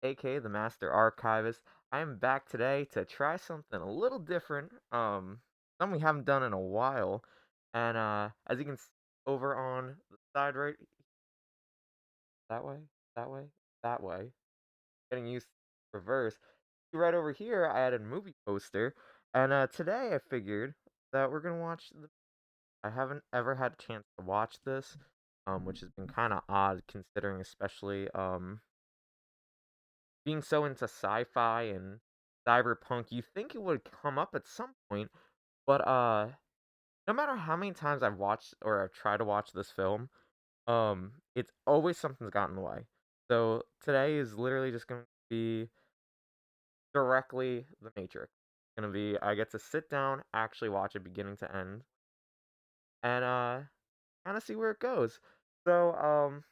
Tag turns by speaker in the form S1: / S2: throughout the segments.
S1: aka the Master Archivist. I am back today to try something a little different, something we haven't done in a while. And as you can see over on the side right that way, that way, that way, getting used to reverse. Right over here, I had a movie poster, and today I figured that we're gonna watch the. I haven't ever had a chance to watch this, which has been kind of odd considering, especially being so into sci-fi and cyberpunk, you think it would come up at some point, but no matter how many times I've watched or I've tried to watch this film, it's always something's gotten in the way. So today is literally just going to be directly The Matrix. It's going to be I get to sit down, actually watch it beginning to end, and kind of see where it goes. So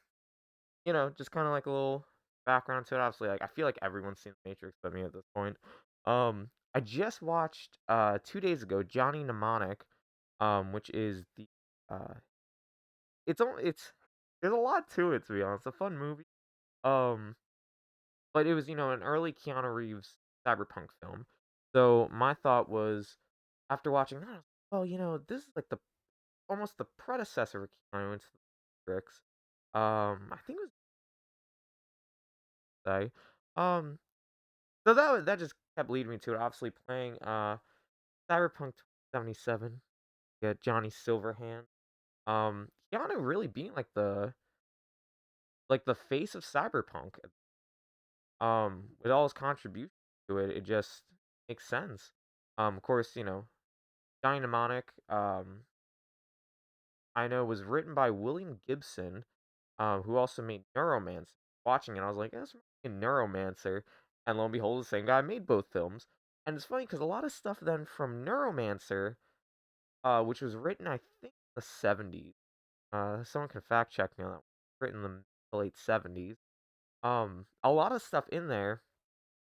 S1: just kind of like a little background to it. Obviously, like I feel like everyone's seen The Matrix but me at this point. I just watched 2 days ago Johnny Mnemonic, which is the uh, it's there's a lot to it, to be honest. It's a fun movie. Um, but it was an early Keanu Reeves cyberpunk film. So my thought was after watching that, I was like, well, this is like the almost the predecessor of Keanu into the Matrix. I think it was say. Um, So that just kept leading me to it. Obviously, playing Cyberpunk 2077, yeah, Johnny Silverhand. Keanu really being like the face of Cyberpunk. With all his contributions to it, it just makes sense. Of course, Johnny Mnemonic. I know was written by William Gibson, who also made Neuromancer. Watching it, I was like, that's Neuromancer, and lo and behold, the same guy made both films. And it's funny because a lot of stuff then from Neuromancer, which was written I think in the 70s. Someone can fact check me on that. Written in the late 70s. A lot of stuff in there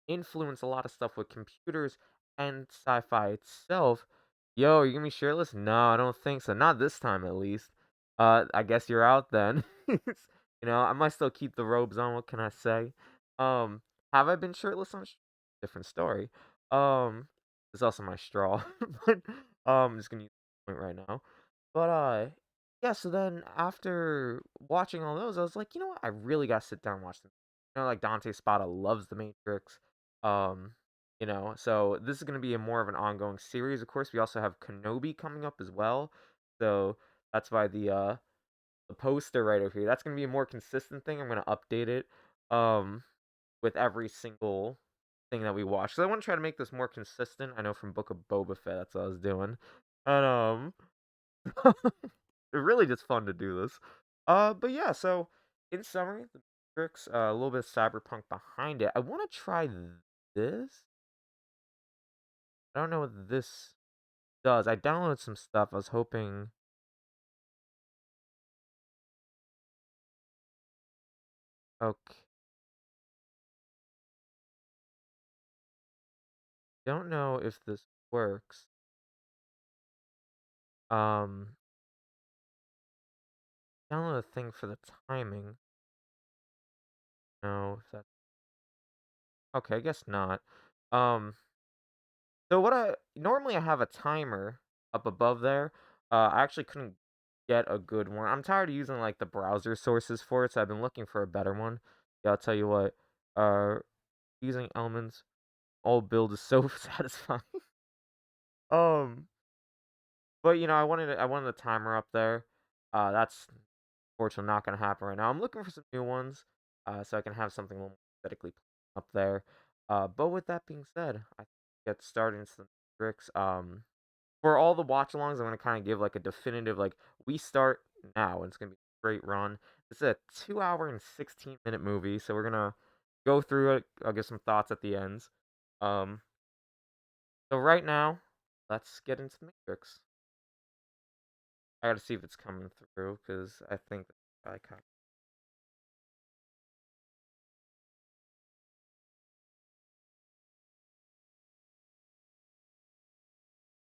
S1: influence a lot of stuff with computers and sci-fi itself. Yo, are you gonna be shirtless? No, I don't think so. Not this time, at least. I guess you're out then. I might still keep the robes on. What can I say? Um, have I been shirtless on? Different story. Um, it's also my straw, but I'm just gonna use the point right now. But yeah. So then after watching all those, I was like, you know what? I really gotta sit down and watch them. Like Dante Spada loves The Matrix. Um, so this is gonna be a more of an ongoing series. Of course, we also have Kenobi coming up as well. So that's why the poster right over here. That's gonna be a more consistent thing. I'm gonna update it with every single thing that we watch. So I want to try to make this more consistent. I know from Book of Boba Fett that's what I was doing. And it's really just fun to do this. But yeah, so in summary, the Matrix, a little bit of cyberpunk behind it. I want to try this. I don't know what this does. I downloaded some stuff. I was hoping. Okay, don't know if this works. Um, download a thing for the timing. No, if that. Okay, I guess not. Um, so what I normally I have a timer up above there. I actually couldn't get a good one. I'm tired of using like the browser sources for it, so I've been looking for a better one. Yeah, I'll tell you what. Uh, using elements, all build is so satisfying. Um, but I wanted the timer up there. That's fortunately not gonna happen right now. I'm looking for some new ones, so I can have something a little more aesthetically up there. But with that being said, I get started into the tricks. For all the watch alongs, I'm gonna kind of give like a definitive like we start now, and it's gonna be a great run. This is a 2 hour and 16-minute movie, so we're gonna go through it. I'll give some thoughts at the ends. Um, so right now, let's get into the Matrix. I gotta see if it's coming through because I think I kind.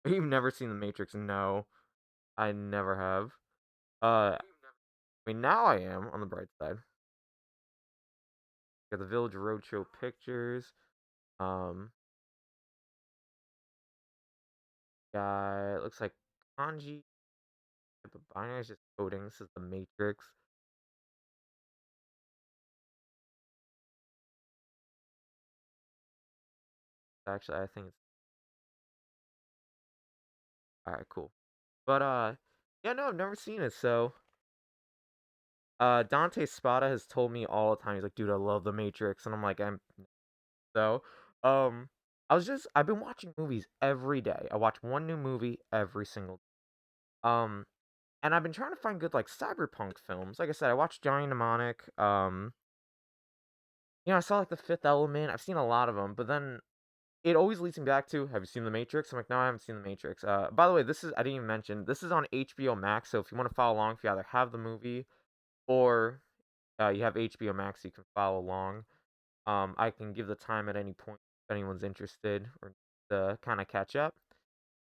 S1: You've never seen the Matrix? No, I never have. I mean now I am on the bright side. Got the Village Roadshow Pictures. Um, got it looks like kanji type of binary is just coding. This is the Matrix. Actually, I think it's all right. Cool. But yeah, no, I've never seen it. So Dante Spada has told me all the time. He's like, dude, I love the Matrix, and I'm like, I'm so I've been watching movies every day. I watch one new movie every single day. And I've been trying to find good like cyberpunk films. Like I said, I watched Johnny Mnemonic. I saw like The Fifth Element. I've seen a lot of them, but then it always leads me back to, have you seen The Matrix? I'm like, no, I haven't seen The Matrix. By the way, I didn't even mention, this is on HBO Max, so if you want to follow along, if you either have the movie or you have HBO Max, you can follow along. I can give the time at any point if anyone's interested or to kind of catch up.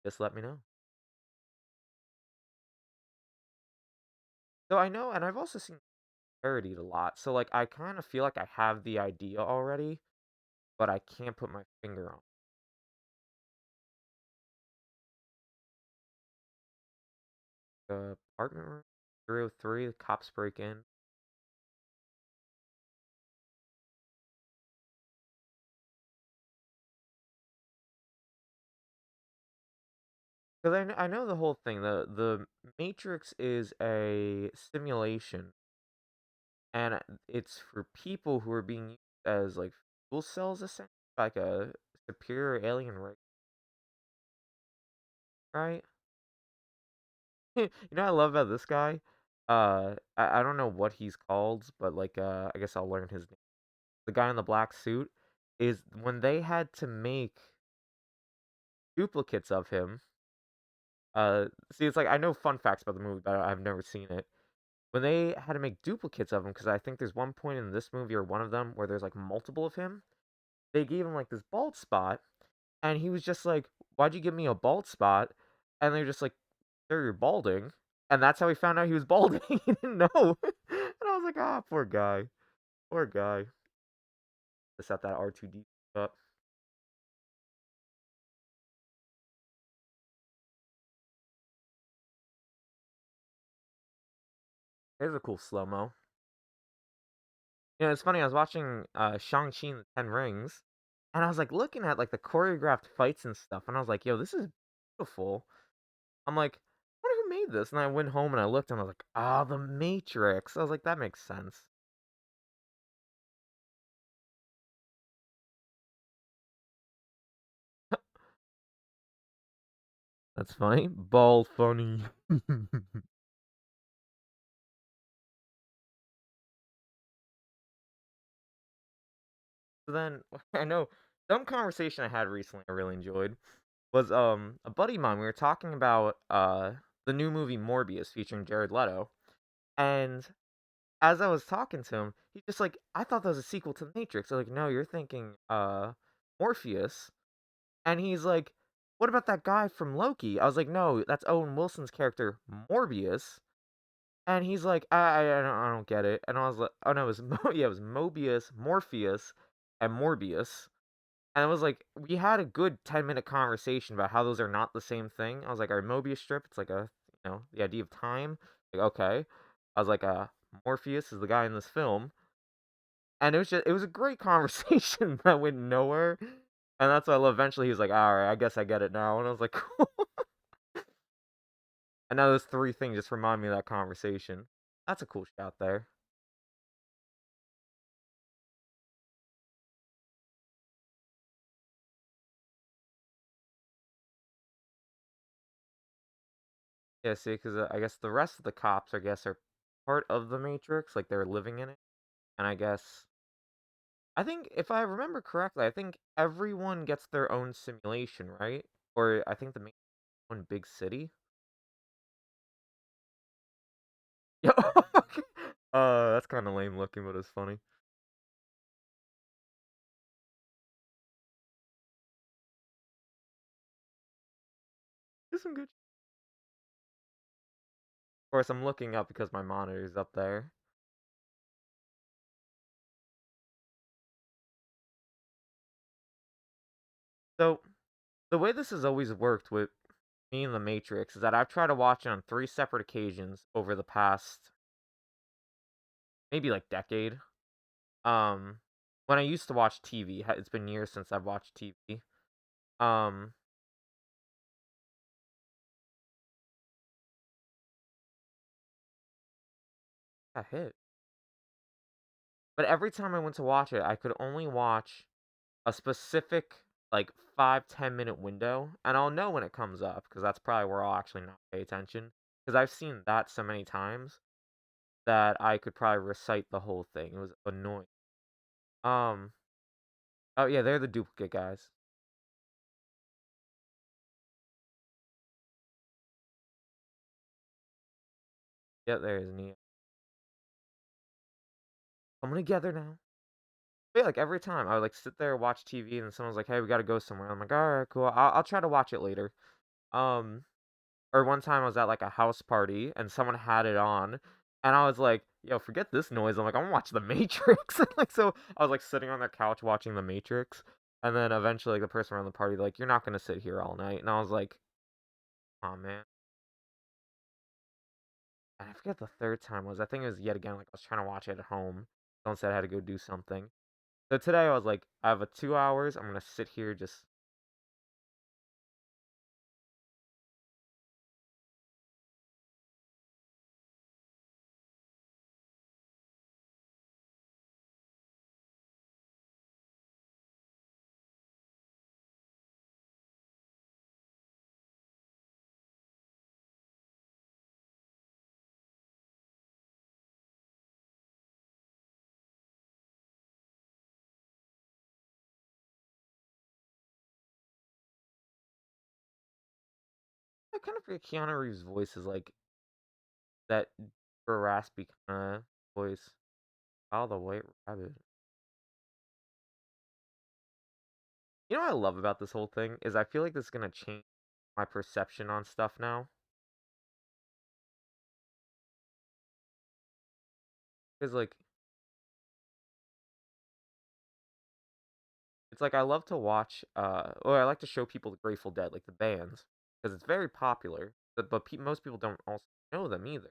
S1: Just let me know. So I know, and I've also seen parodied a lot. So like, I kind of feel like I have the idea already, but I can't put my finger on the apartment room. 303, the cops break in. Because I know the whole thing. The Matrix is a simulation, and it's for people who are being used as like fuel cells, essentially, like a superior alien race, right? I love about this guy. I don't know what he's called, but like I guess I'll learn his name. The guy in the black suit is when they had to make duplicates of him. See, it's like I know fun facts about the movie, but I've never seen it. When they had to make duplicates of him, because I think there's one point in this movie or one of them where there's like multiple of him, they gave him like this bald spot, and he was just like, "Why'd you give me a bald spot?" And they're just like, "Sir, you're balding," and that's how he found out he was balding. He didn't know, and I was like, "Ah, poor guy, poor guy." To set that R2D up. There's a cool slow mo. It's funny. I was watching Shang-Chi and the Ten Rings, and I was like looking at like the choreographed fights and stuff, and I was like, "Yo, this is beautiful." I'm like, I wonder who made this. And I went home and I looked and I was like, ah, The Matrix. I was like, that makes sense. That's funny. Ball funny. So then I know some conversation I had recently I really enjoyed was a buddy of mine. We were talking about the new movie Morbius featuring Jared Leto. And as I was talking to him, he's just like, I thought that was a sequel to The Matrix. I'm like, no, you're thinking Morpheus. And he's like, "What about that guy from Loki?" I was like, "No, that's Owen Wilson's character, Morbius." And he's like, I don't get it." And I was like, "Oh no, it was yeah, it was Mobius, Morpheus, and Morbius." And it was like we had a good 10-minute conversation about how those are not the same thing. I was like, "Our Mobius strip, it's like the idea of time." Like, okay. I was like, Morpheus is the guy in this film." And it was a great conversation that went nowhere. And that's what I love. Eventually, he was like, "All right, I guess I get it now." And I was like, "Cool." And now those three things just remind me of that conversation. That's a cool shout there. Yeah, see, because I guess the rest of the cops, I guess, are part of the Matrix, like they're living in it. And I think if I remember correctly, I think everyone gets their own simulation, right? Or I think the main one big city. Yeah, that's kind of lame looking, but it's funny. There's some good. Of course, I'm looking up because my monitor's up there. So, the way this has always worked with me and The Matrix is that I've tried to watch it on 3 separate occasions over the past, maybe, like, decade. Um, when I used to watch TV, it's been years since I've watched TV. Um, a hit. But every time I went to watch it, I could only watch a specific, like, 5-10 minute window, and I'll know when it comes up because that's probably where I'll actually not pay attention. Because 'cause I've seen that so many times that I could probably recite the whole thing. It was annoying. Um, oh, yeah, they're the duplicate guys. Yeah, there is Neo. Coming together now. But yeah, like, every time I would, like, sit there, watch TV, and someone's like, "Hey, we gotta go somewhere." I'm like, "Alright, cool. I'll try to watch it later." Um, or one time I was at, like, a house party, and someone had it on, and I was like, "Yo, forget this noise." I'm like, "I wanna watch The Matrix." Like, so I was, like, sitting on the couch watching The Matrix, and then eventually, like, the person around the party, like, "You're not gonna sit here all night." And I was like, "Aw, man." And I forget the 3rd time was. I think it was yet again, like, I was trying to watch it at home. Someone said I had to go do something. So today I was like, I have a 2 hours. I'm gonna sit here just. I kind of forget Keanu Reeves' voice is like that raspy kind of voice. Oh, the White Rabbit. You know what I love about this whole thing is I feel like this is gonna change my perception on stuff now. Cause like it's like I love to watch, or I like to show people the Grateful Dead, like the bands, because it's very popular. But most people don't also know them either,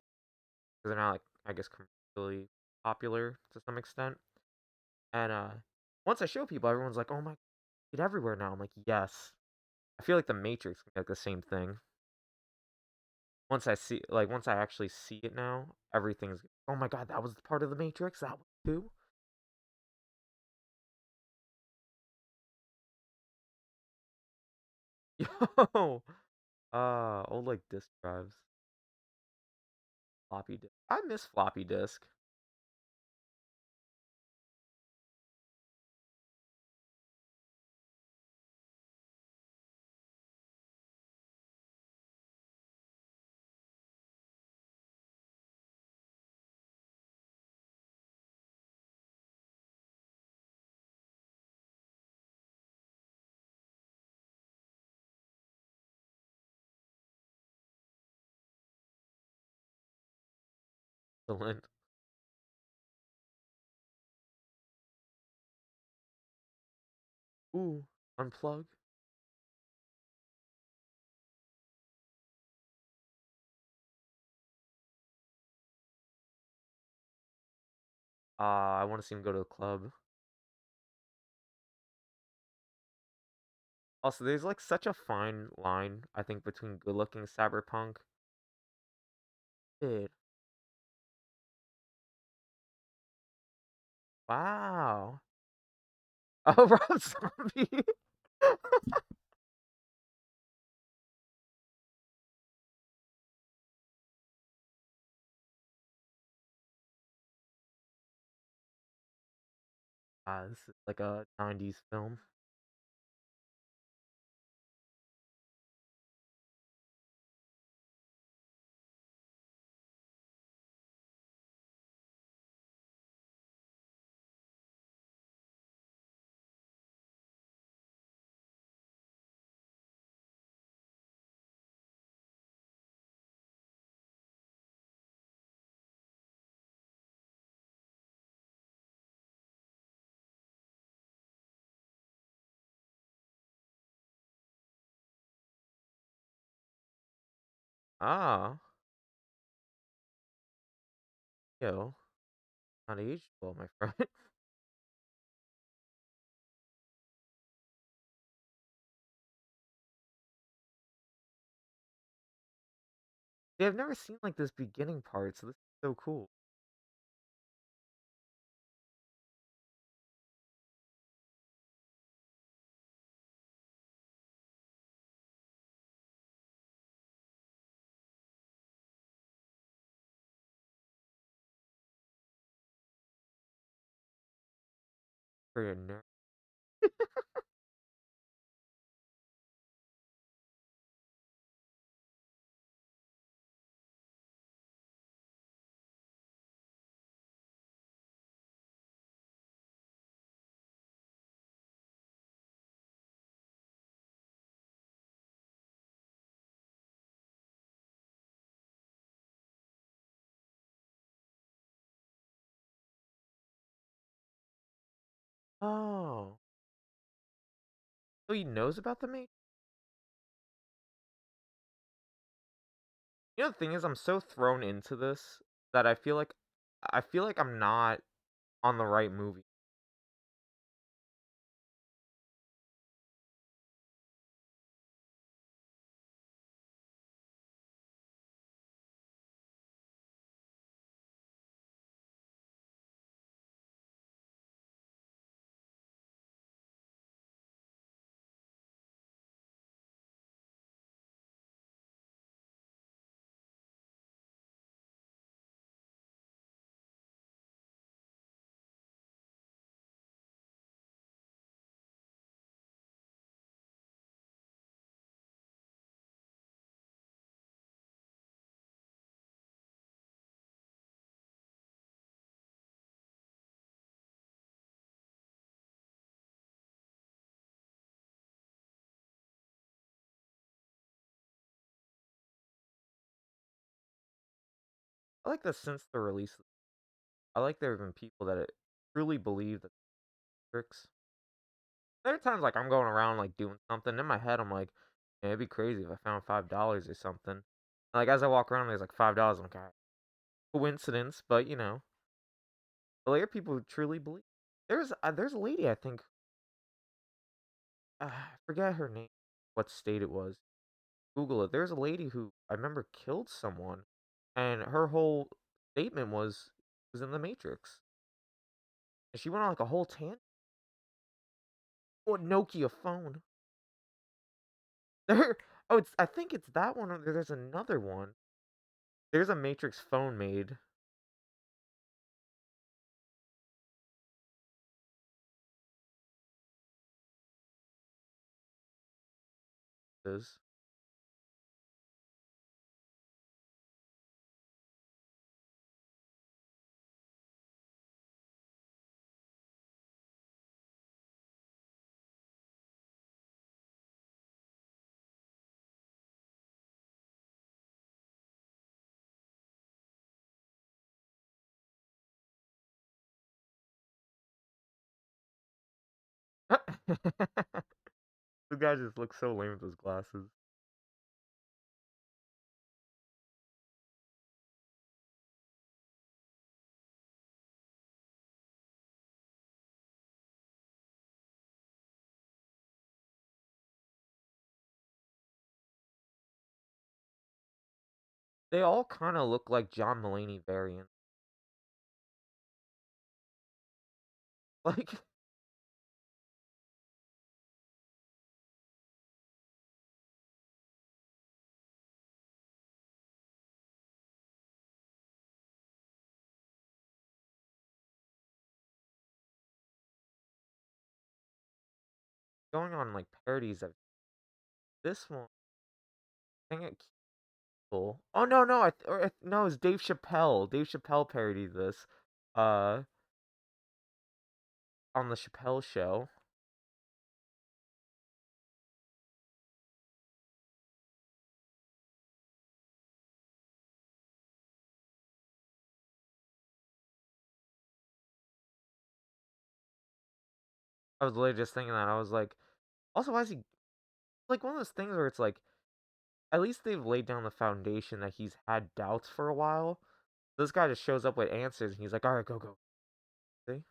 S1: because they're not like I guess commercially popular to some extent. And once I show people, everyone's like, "Oh my, it's everywhere now." I'm like, "Yes." I feel like the Matrix can be like the same thing. Once I actually see it now, everything's, "Oh my god, that was part of the Matrix. That was too." Yo, old like disk drives, floppy disk. I miss floppy disk. The lint. Ooh, unplug. I want to see him go to the club. Also, there's like such a fine line, I think, between good-looking cyberpunk. Dude, wow. Oh, Rob Zombie. This is like a 90s film. Ah, yo, not aged well, my friend. Yeah, I've never seen like this beginning part, so this is so cool. For a nerd. Oh, so he knows about the mate. You know, the thing is, I'm so thrown into this that I feel like I'm not on the right movie. I like that since the release, I like there have been people that truly believe that tricks. There are times like I'm going around like doing something in my head. I'm like, yeah, it'd be crazy if I found $5 or something. And, like as I walk around, there's like $5. I'm like, "Ah, coincidence, but you know, there are people who truly believe. There's a lady I think I forget her name, what state it was. Google it. There's a lady who I remember killed someone, and her whole statement was in the Matrix, and she went on like a whole tangent. Oh, a Nokia phone. There. Oh, I think it's that one. Or there's another one. There's a Matrix phone made. Is the guy just looks so lame with his glasses. They all kind of look like John Mulaney variants. Like going on like parodies of this one. I think it Cool. Oh no, no, no, it's Dave Chappelle. Dave Chappelle parodied this, uh, on the Chappelle Show. I was literally just thinking that. I was like, also, why is he like one of those things where it's like at least they've laid down the foundation that he's had doubts for a while. This guy just shows up with answers, and he's like, "All right, go, go." See?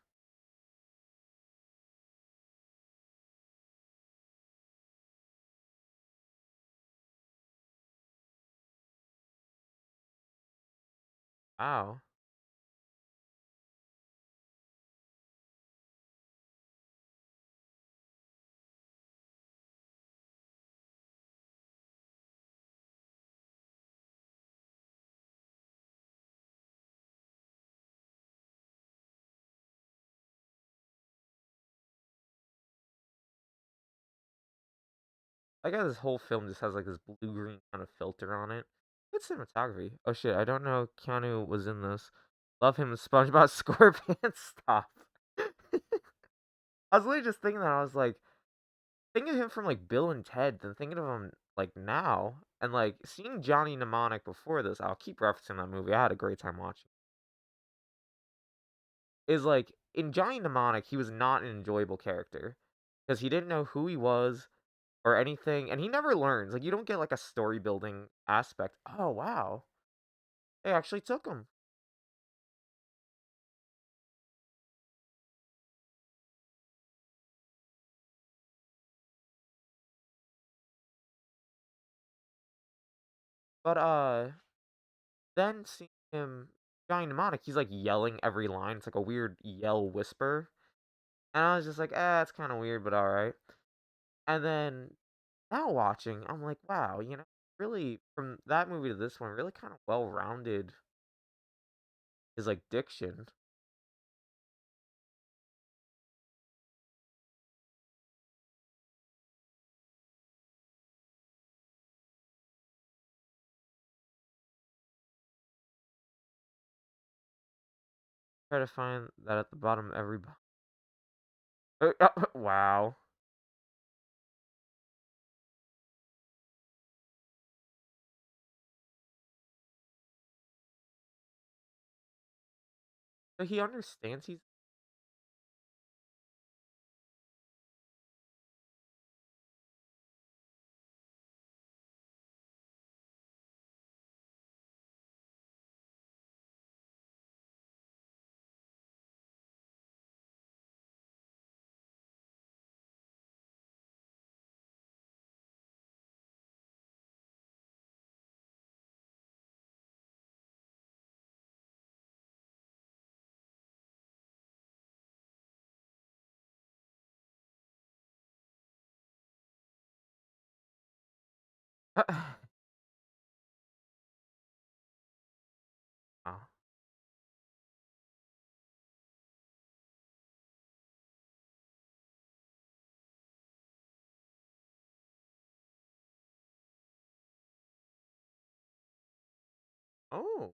S1: Wow. I guess this whole film just has like this blue green kind of filter on it. Good cinematography. Oh shit, I don't know Keanu was in this. Love him in SpongeBob SquarePants. Stop. I was literally just thinking that. I was like, thinking of him from like Bill and Ted, then thinking of him like now, and like seeing Johnny Mnemonic before this. I'll keep referencing that movie. I had a great time watching. Is like in Johnny Mnemonic, he was not an enjoyable character because he didn't know who he was or anything, and he never learns. Like you don't get like a story building aspect. Oh wow, they actually took him. But then seeing him Johnny Mnemonic, he's like yelling every line. It's like a weird yell whisper, and I was just like, it's kind of weird, but all right. And then now watching, I'm like, wow, really from that movie to this one, really kind of well rounded his like diction. Try to find that at the bottom of every. Wow. So he understands he's. Oh. Oh.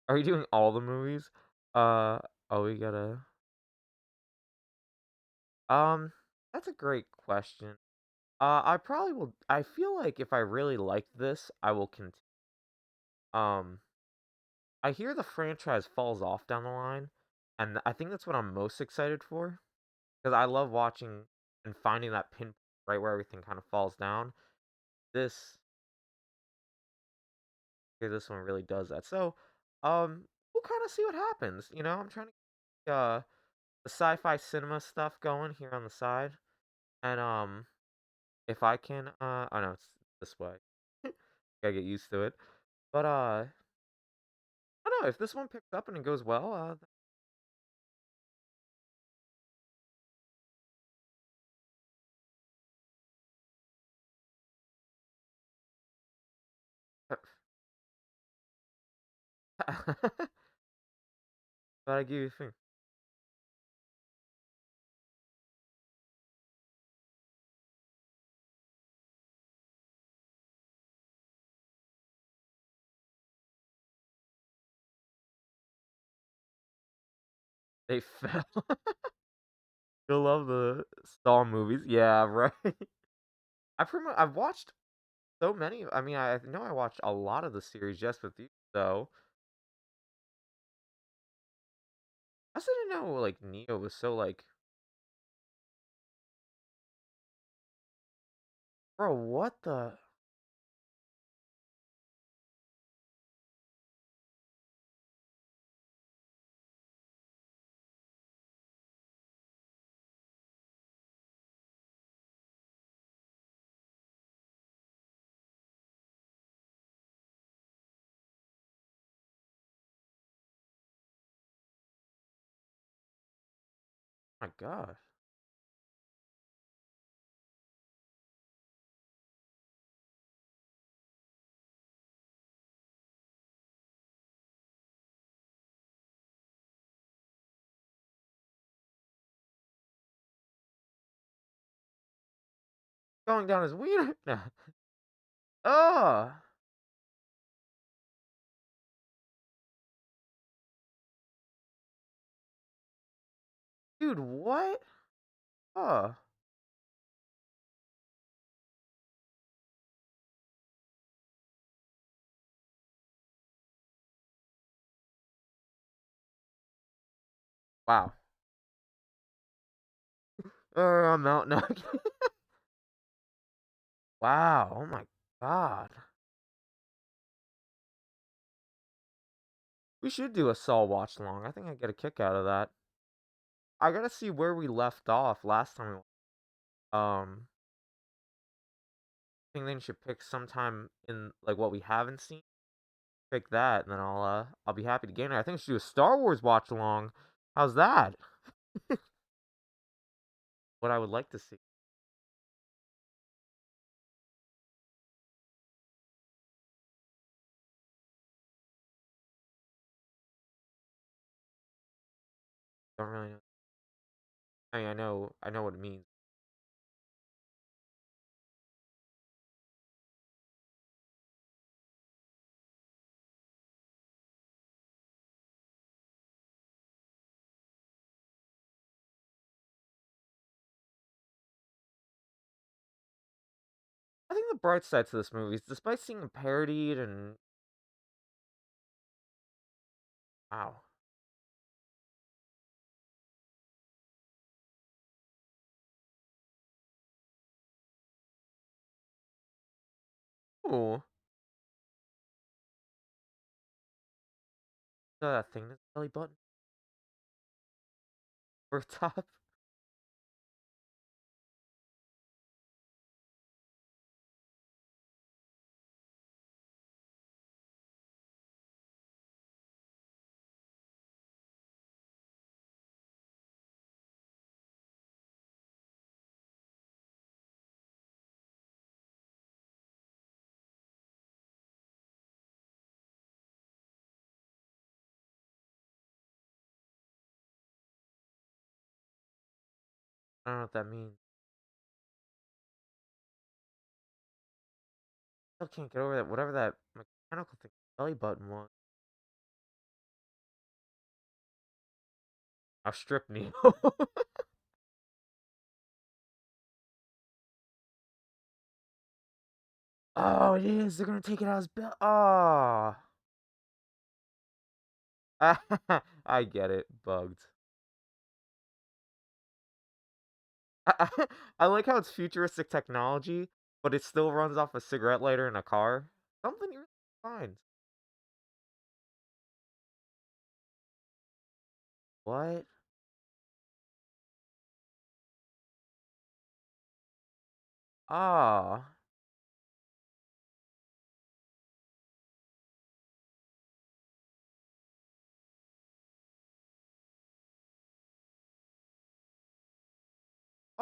S1: Are you doing all the movies? Oh, we gotta. Um, that's a great question. I probably will. I feel like if I really like this, I will continue. Um, I hear the franchise falls off down the line, and I think that's what I'm most excited for because I love watching and finding that pin right where everything kind of falls down. This, okay, this one really does that. So, we'll kind of see what happens. I'm trying to get the sci-fi cinema stuff going here on the side, and if I can, I know it's this way. Gotta get used to it, but I don't know if this one picks up and it goes well. But I give you a thing. They fell. You'll love the Saw movies. Yeah, right. I've watched so many. I mean, I know I watched a lot of the series just with you. So I also didn't know like Neo was so like Bro, what the? My gosh. Going down his wiener. No. Oh, dude, what? Oh, wow. I'm out now. Wow. Oh my god. We should do a Saw watch along. I think I get a kick out of that. I gotta see where we left off last time. I think then should pick sometime in like what we haven't seen. Pick that, and then I'll be happy to gain it. I think we should do a Star Wars watch along. How's that? What I would like to see. Don't really know. I mean, I know what it means. I think the bright side to this movie is, despite seeing it parodied and wow, ooh, that thing, that's belly button or top. I don't know what that means. Still can't get over that. Whatever that mechanical thing, belly button was. I'll strip Neo. Oh, it is. They're gonna take it out as belt. Oh, I get it. Bugged. I like how it's futuristic technology, but it still runs off a cigarette lighter in a car. Something you really find. What? Ah.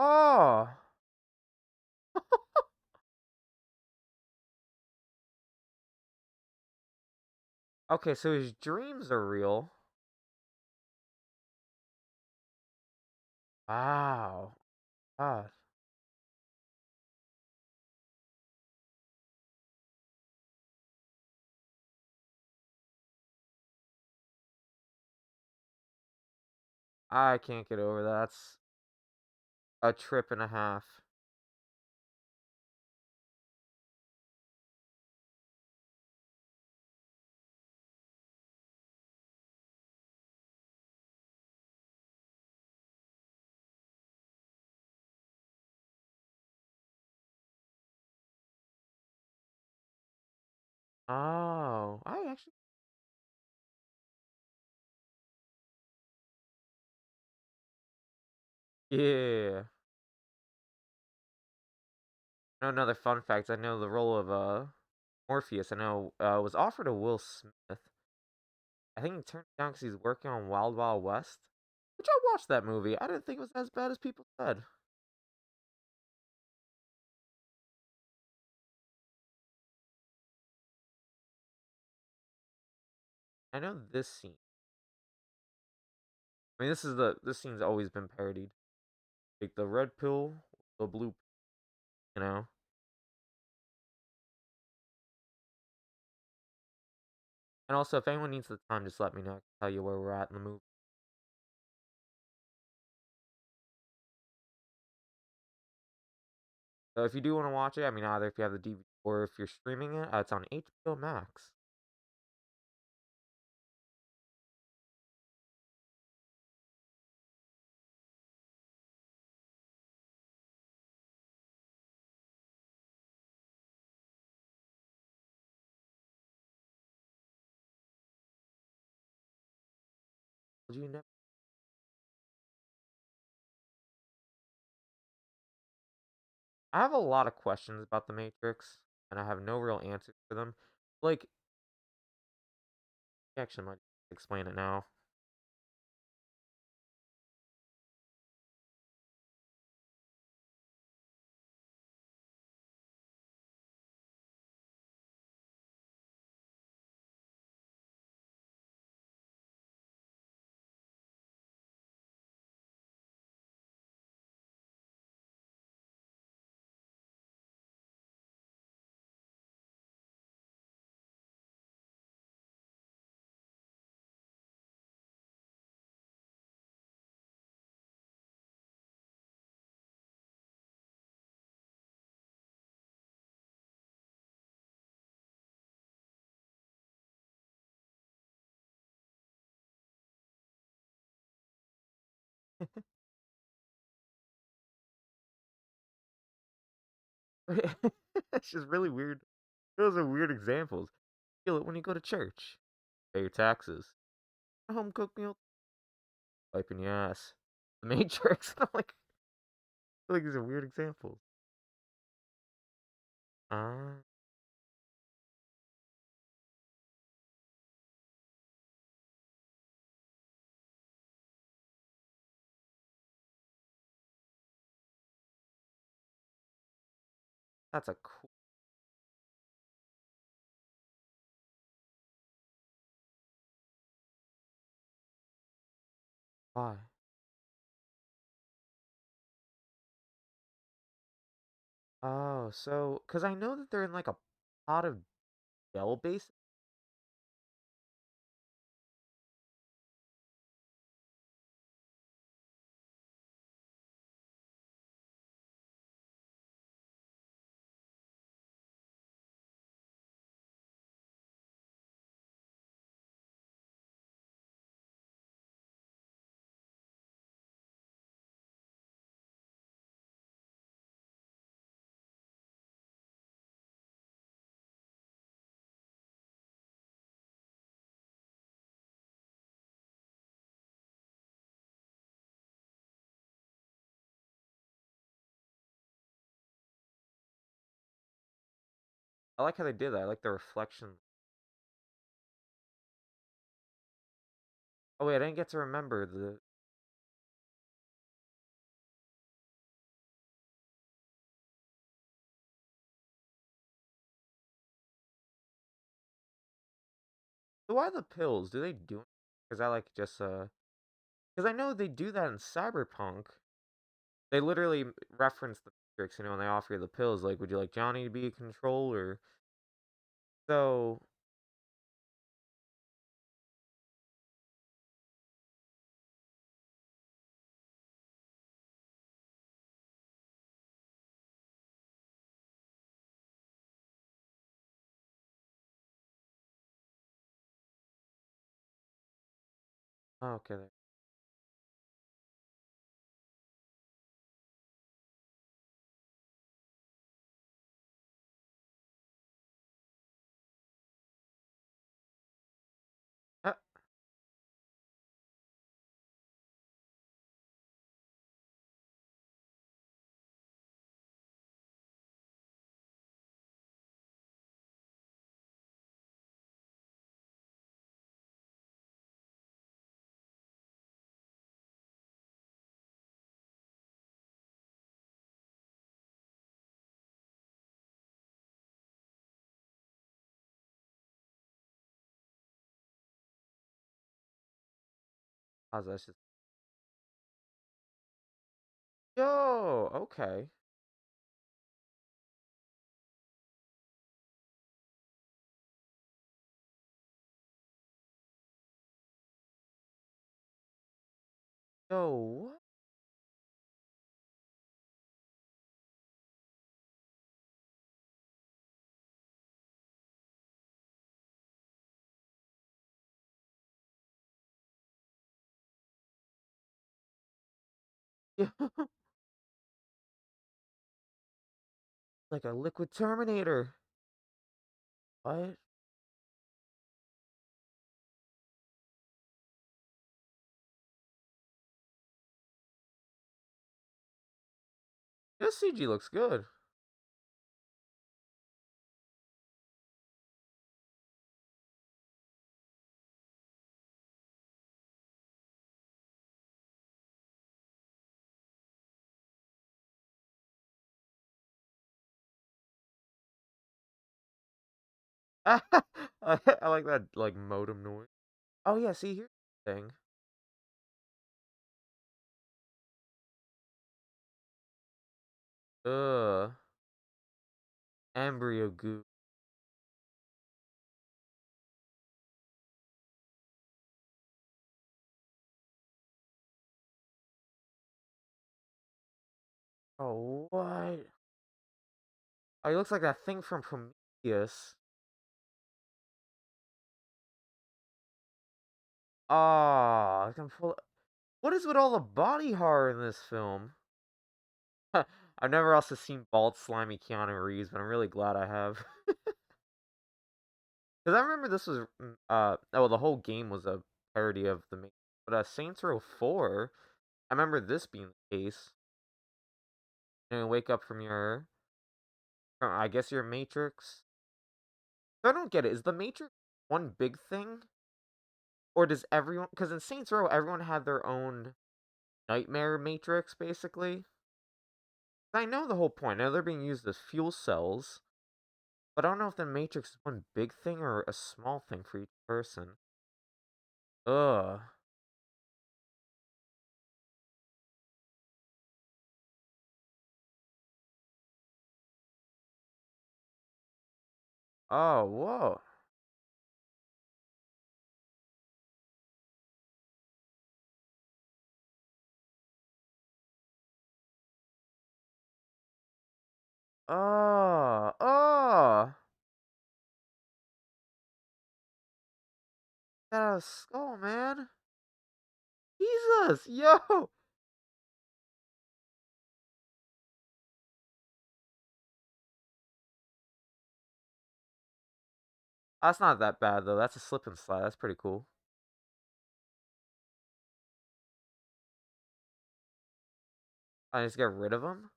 S1: Oh. Okay, so his dreams are real. Wow. God. I can't get over that. That's a trip and a half. Oh, I actually yeah. I know another fun fact. I know the role of Morpheus. I know was offered to Will Smith. I think he turned it down because he's working on Wild Wild West, which I watched that movie. I didn't think it was as bad as people said. I know this scene. I mean, this scene's always been parodied. Like the red pill, the blue, you know. And also, if anyone needs the time, just let me know. I can tell you where we're at in the movie. So if you do want to watch it, I mean, either if you have the DVD or if you're streaming it, it's on HBO Max. Did you know? I have a lot of questions about the Matrix, and I have no real answers for them. Like, actually, I might explain it now. It's just really weird. Those are weird examples. Feel it when you go to church. Pay your taxes. A home cooked meal. Wiping your ass. The Matrix. I'm like, I feel like these are weird examples. Ah, that's a cool. Why? Oh, so because I know that they're in like a pot of gel base. I like how they did that. I like the reflection. Oh wait, I didn't get to remember the. So why the pills? Do they do? Because I like just because I know they do that in Cyberpunk. They literally reference the Matrix, when they offer you the pills. Like, would you like Johnny to be in control or so? Oh, okay. How's that just Yo, okay. Yo, what? Yeah, like a liquid Terminator. What? This CG looks good. I like that like modem noise. Oh yeah, see here's the thing. Ugh. Embryo goo. Oh what? Oh, he looks like that thing from Prometheus. Ah, I can pull. What is with all the body horror in this film? I've never also seen bald, slimy Keanu Reeves, but I'm really glad I have. Because I remember this was, well, the whole game was a parody of the main. But Saints Row 4, I remember this being the case. You wake up from, I guess, your Matrix. So I don't get it. Is the Matrix one big thing? Or does everyone, because in Saints Row, everyone had their own nightmare Matrix, basically? I know the whole point. I know they're being used as fuel cells, but I don't know if the Matrix is one big thing or a small thing for each person. Ugh. Oh, whoa. Oh, oh. That a skull, man. Jesus, yo. That's not that bad, though. That's a slip and slide. That's pretty cool. I just get rid of him?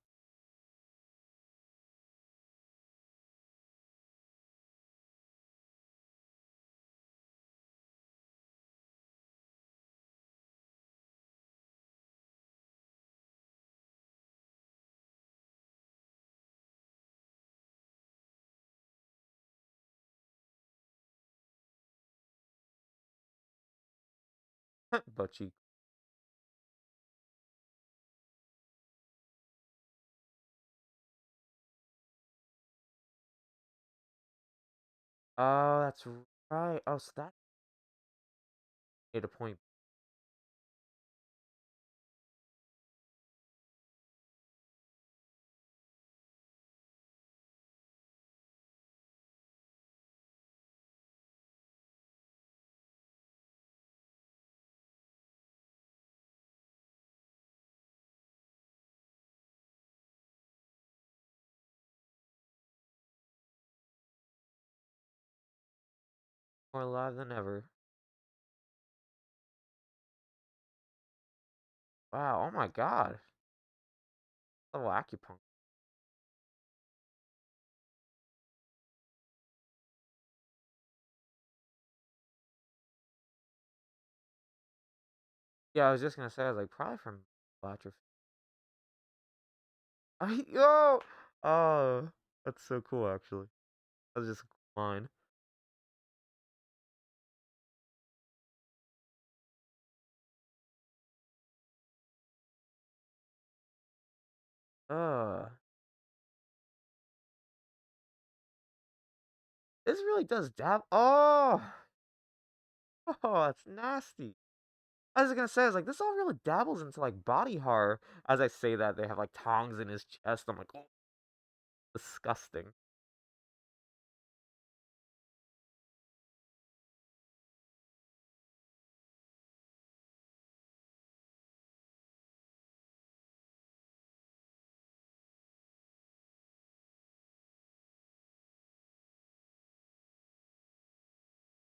S1: Butt cheek. Oh, that's right. Oh, so that made a point. More alive than ever. Wow, oh my god. Level acupuncture. Yeah, I was just gonna say, I was like, probably from atrophy. Yo! Oh, that's so cool, actually. That was just a cool line. Ugh. This really does dab. Oh, oh, that's nasty. I was gonna say, I was like, this all really dabbles into like body horror. As I say that, they have like tongs in his chest. I'm like, oh, disgusting.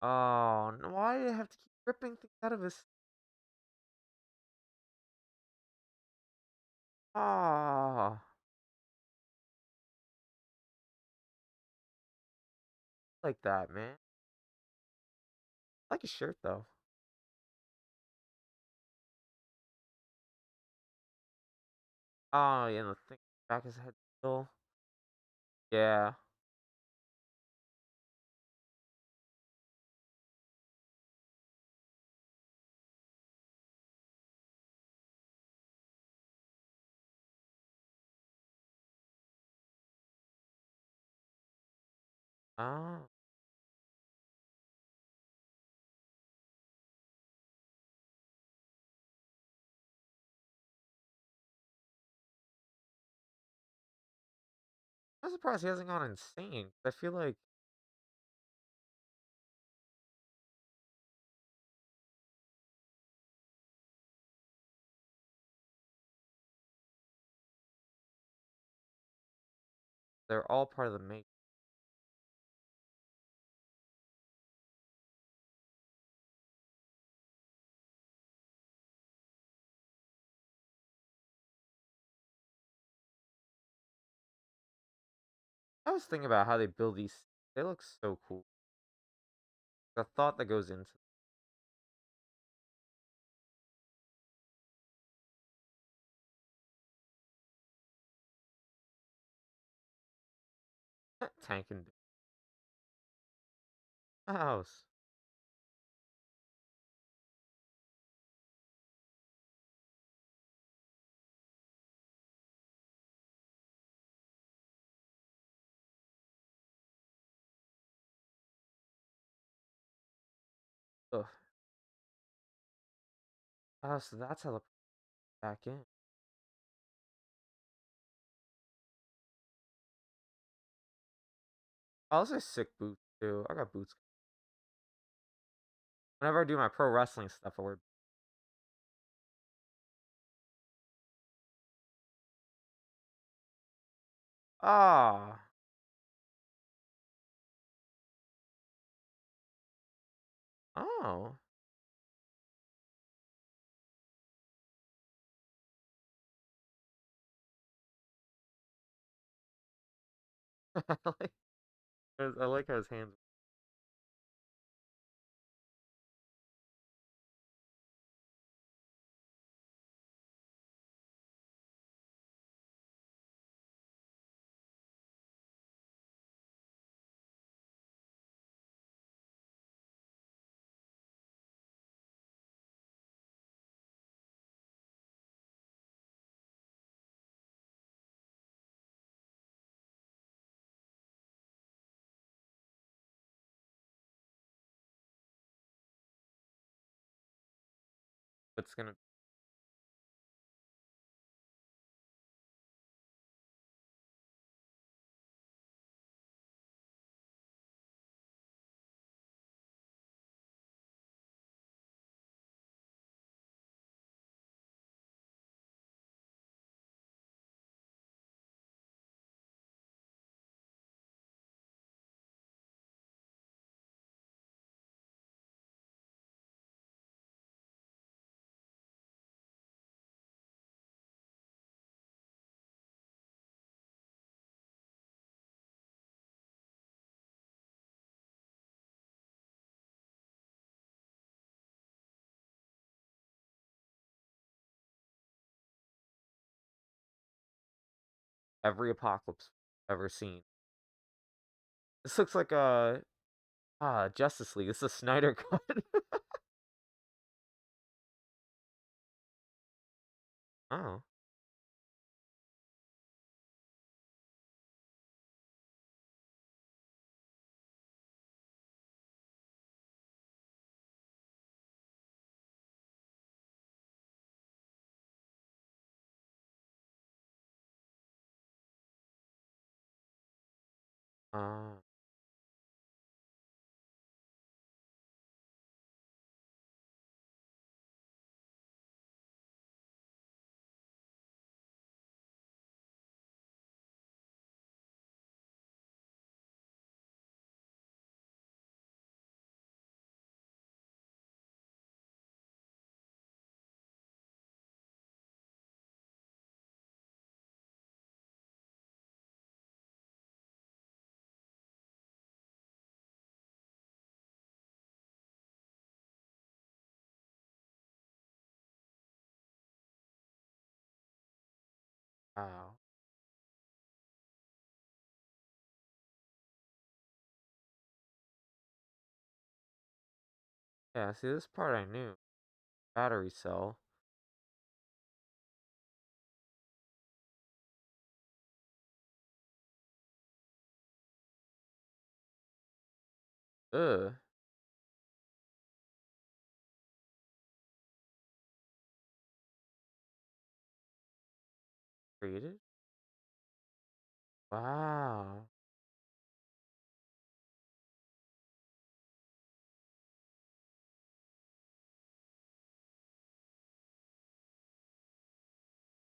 S1: Oh, no, why do they have to keep ripping things out of his? Ah, like that, man. I like his shirt though. Oh, yeah, the thing back his head still. Yeah. Oh, I'm surprised he hasn't gone insane. I feel like they're all part of the make. I was thinking about how they build these. They look so cool. The thought that goes into tank and house. Ugh. Oh, so that's how the back in. I also sick boots too. I got boots. Whenever I do my pro wrestling stuff, I wear. Ah. Oh. I like. I like how his hands. It's gonna. Every apocalypse I've ever seen. This looks like a Justice League. This is a Snyder cut. Oh. Oh, wow. Yeah, see, this part I knew. Battery cell. Ugh. Created? Wow.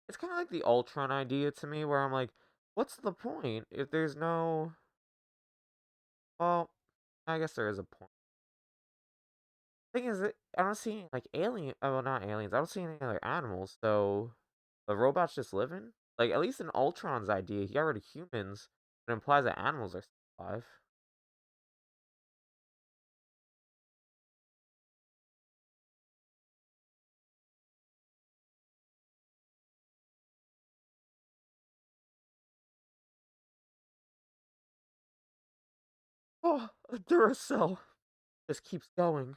S1: It's kind of like the Ultron idea to me, where I'm like, what's the point if there's no. Well, I guess there is a point. Thing is, that I don't see any, like alien. Oh, well, not aliens. I don't see any other animals. So the robots just living. Like at least in Ultron's idea, he got rid of humans. It implies that animals are still alive. Oh, a Duracell just keeps going.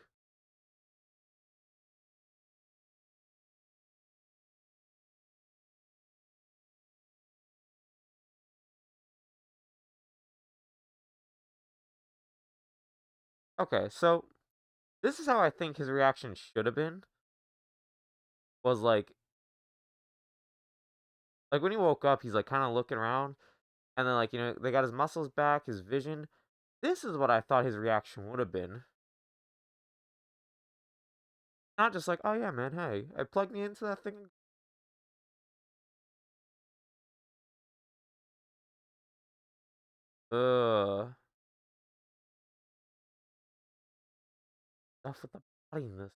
S1: Okay, so this is how I think his reaction should have been. Was like when he woke up, he's like kind of looking around, and then like they got his muscles back, his vision. This is what I thought his reaction would have been. Not just like, oh yeah, man, hey, I plugged me into that thing. Ugh, stuff with the body in this.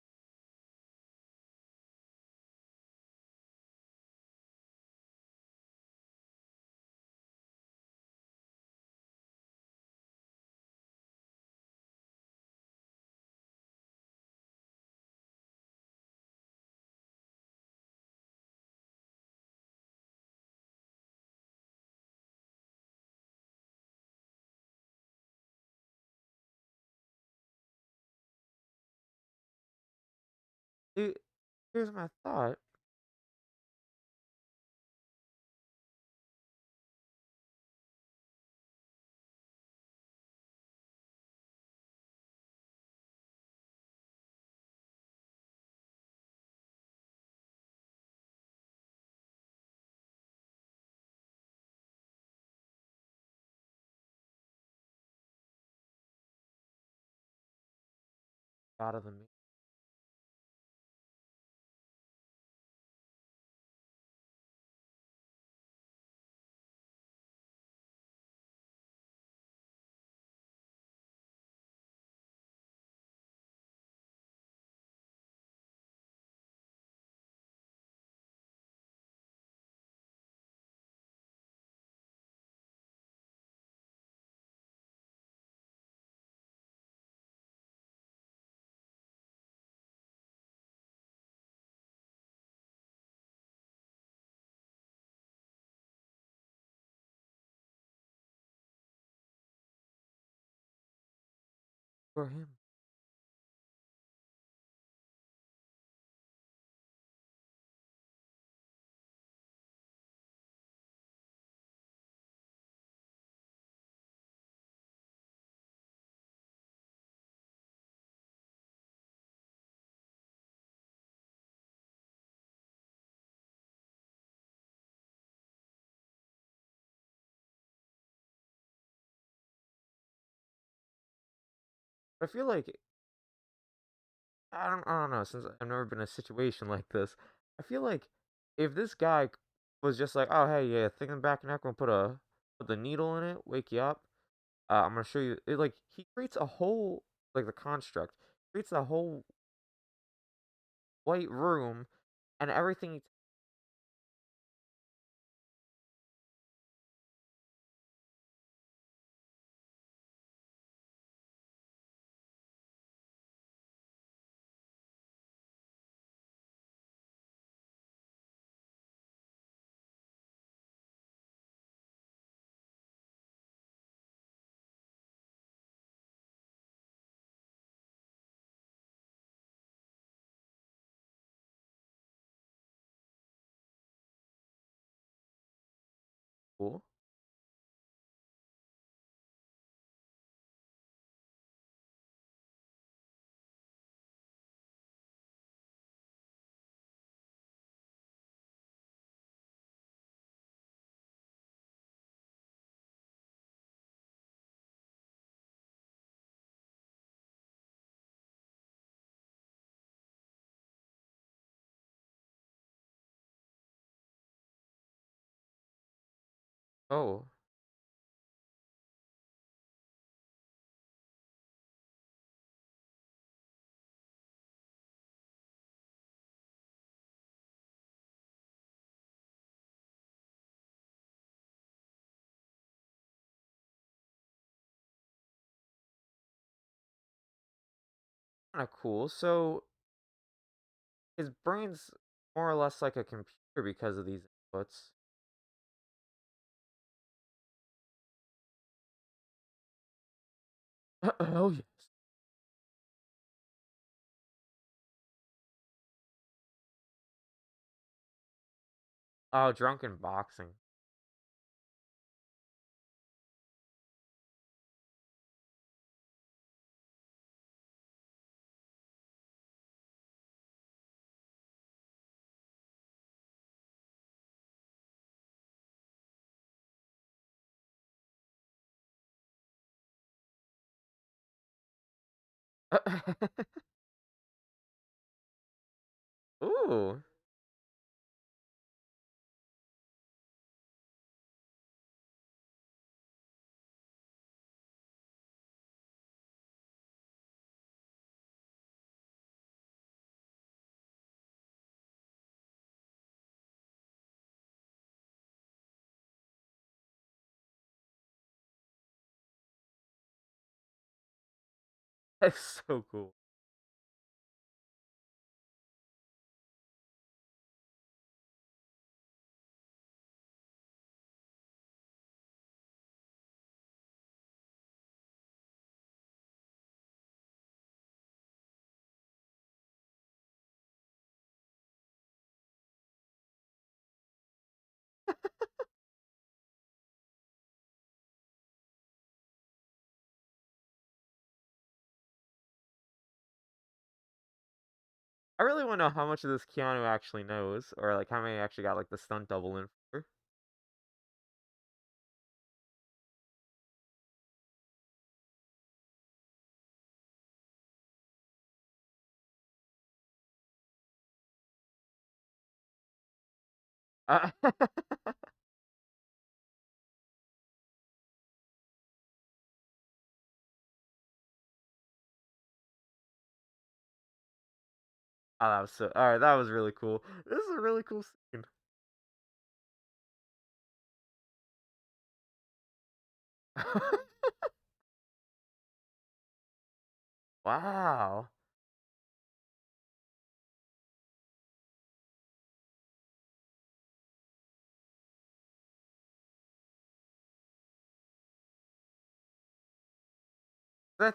S1: Dude, here's my thought. God of the me. For him. I feel like I don't know, since I've never been in a situation like this, I feel like if this guy was just like, "Oh, hey, yeah, thinking back and neck, gonna put the needle in it, wake you up. I'm gonna show you." Like he creates a whole like the construct creates a whole white room and everything. Cool. Oh, kind of cool. So his brain's more or less like a computer because of these inputs. Oh yes. Oh, drunken boxing. Ooh. That's so cool. I really want to know how much of this Keanu actually knows, or like how many actually got like the stunt double in for. Oh, that was so. All right, that was really cool. This is a really cool scene. Wow. I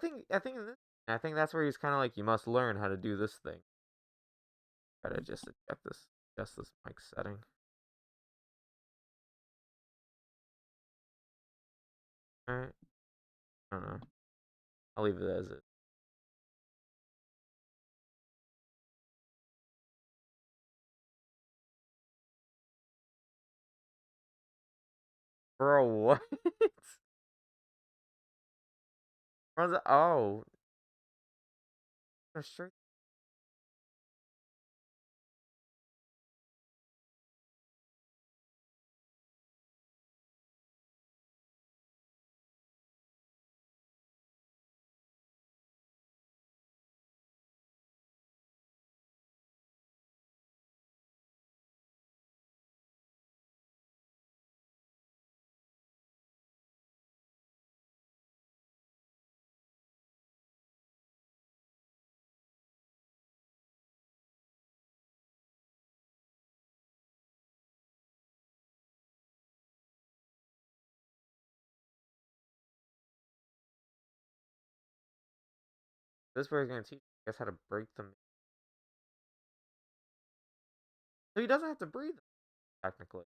S1: think that's where he's kind of like, you must learn how to do this thing. Try to just adjust this mic setting. All right. I don't know. I'll leave it as it. Bro, what? Oh. a straight. This way is gonna teach I guess how to break them. So he doesn't have to breathe technically.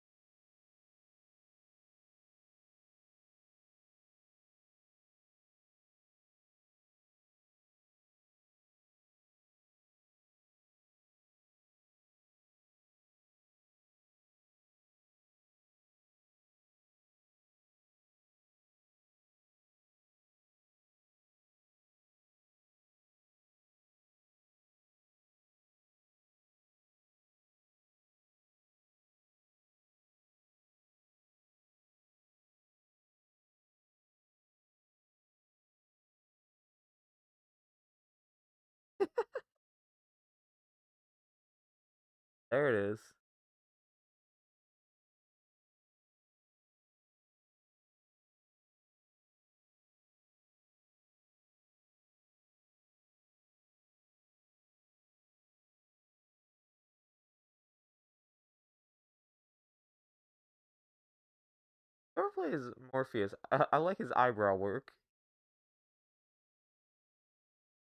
S1: There it is. Whoever plays Morpheus, I like his eyebrow work.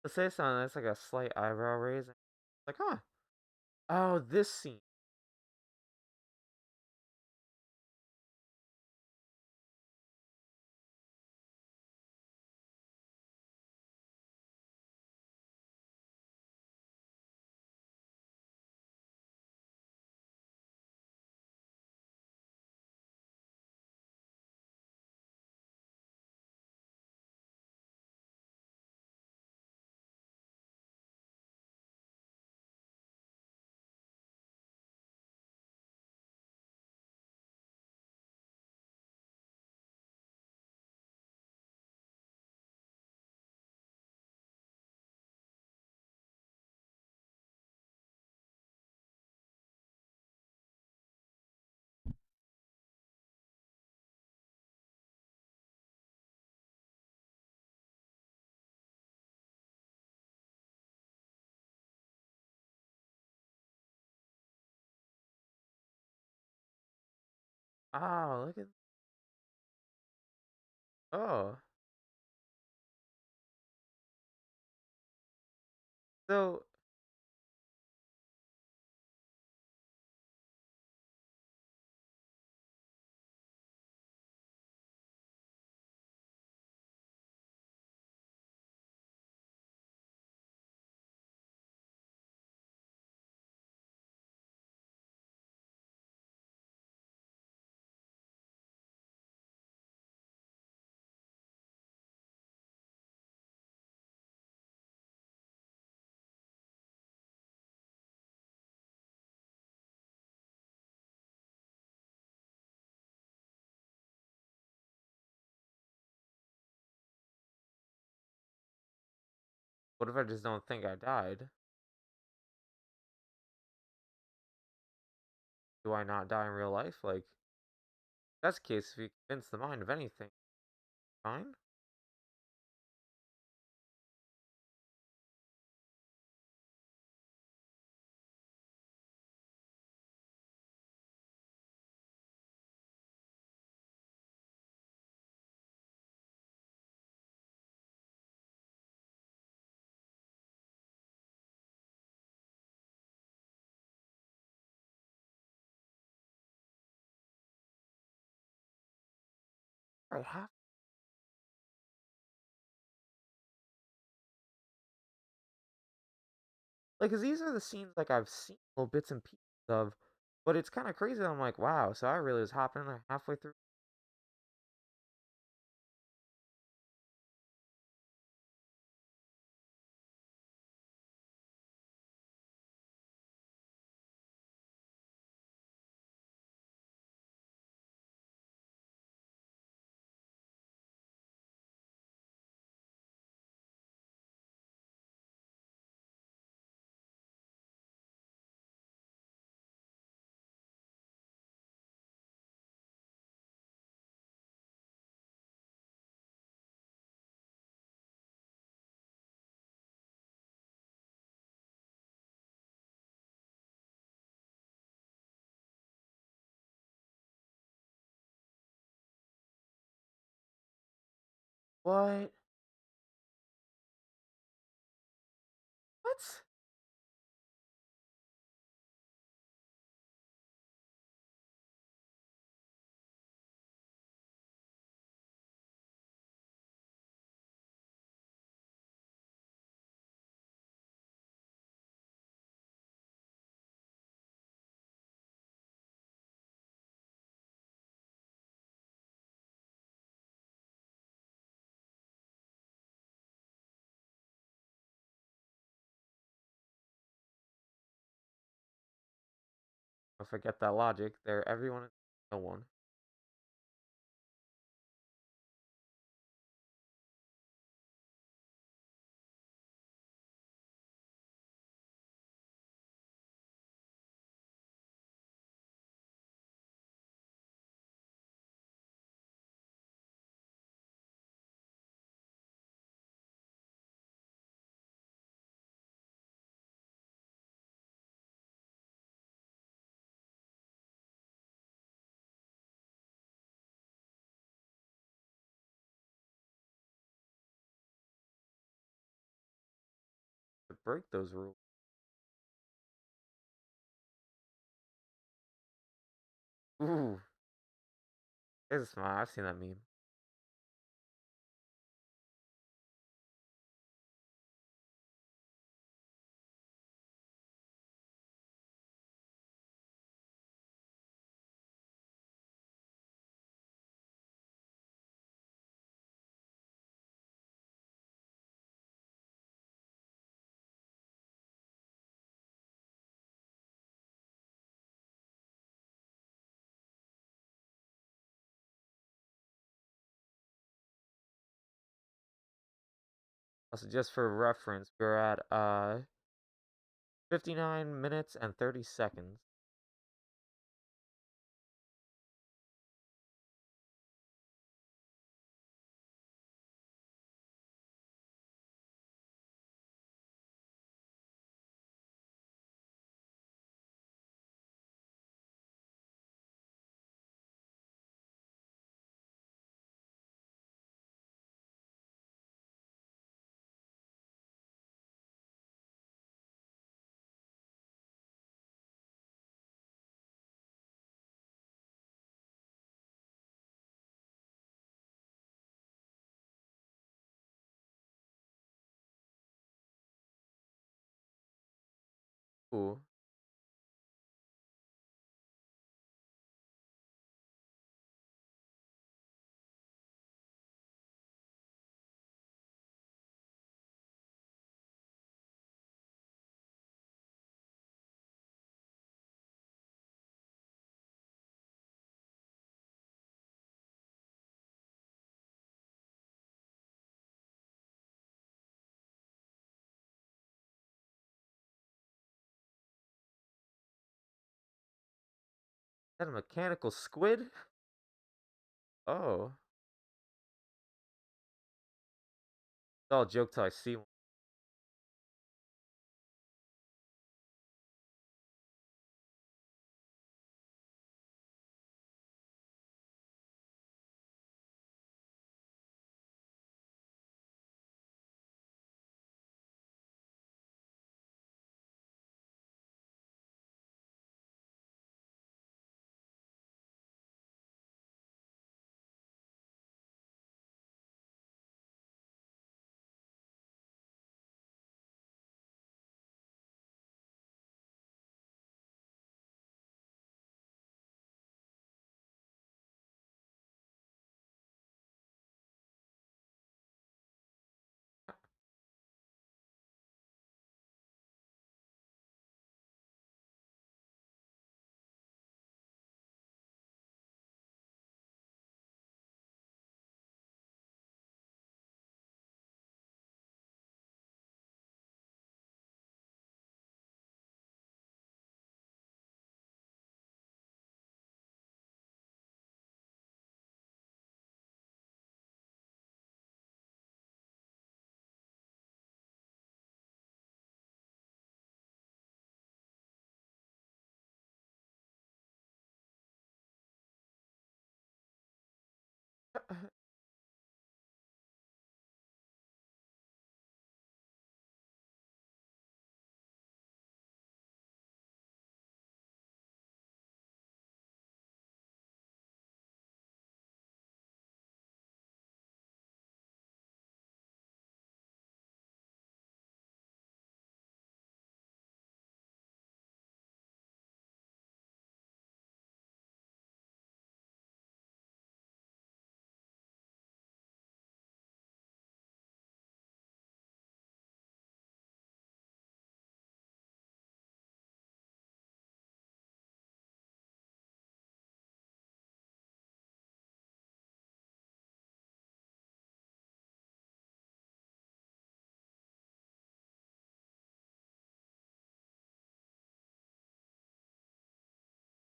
S1: To say something that's like a slight eyebrow raise. Like, huh? Oh, this scene. Oh, look at. Oh, so what if I just don't think I died? Do I not die in real life? Like, that's the case if you convince the mind of anything. Fine. I have. Like, cause these are the scenes like I've seen little bits and pieces of, but it's kind of crazy. I'm like, wow. So I really was hopping in halfway through. What? What? I forget that logic. They're everyone and no one. To break those rules. Ooh, this is smart. I've seen that meme. Also, just for reference, we're at 59 minutes and 30 seconds. Ooh. That a mechanical squid? Oh. It's all joke till I see one.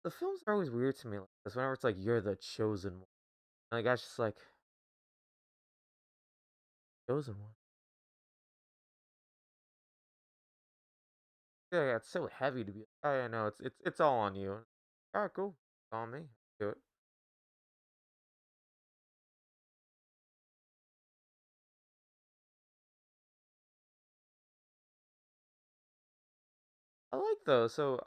S1: The films are always weird to me like this, whenever it's like, "You're the chosen one." And the guy's just like, "Chosen one?" Yeah, yeah, it's so heavy to be like, "Oh, yeah, no, it's all on you." Alright, cool. It's on me. Do it. I like those, so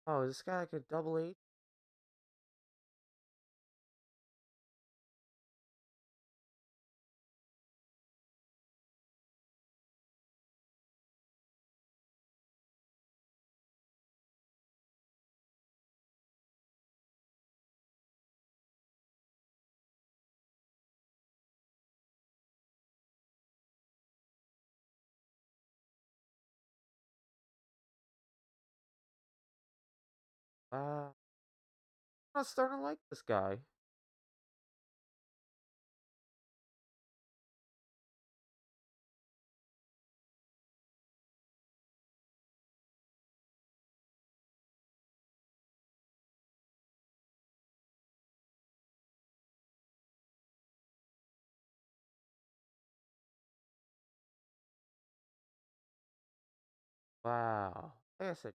S1: oh, is this guy like a double H? I'm starting to like this guy. Wow. Like I said,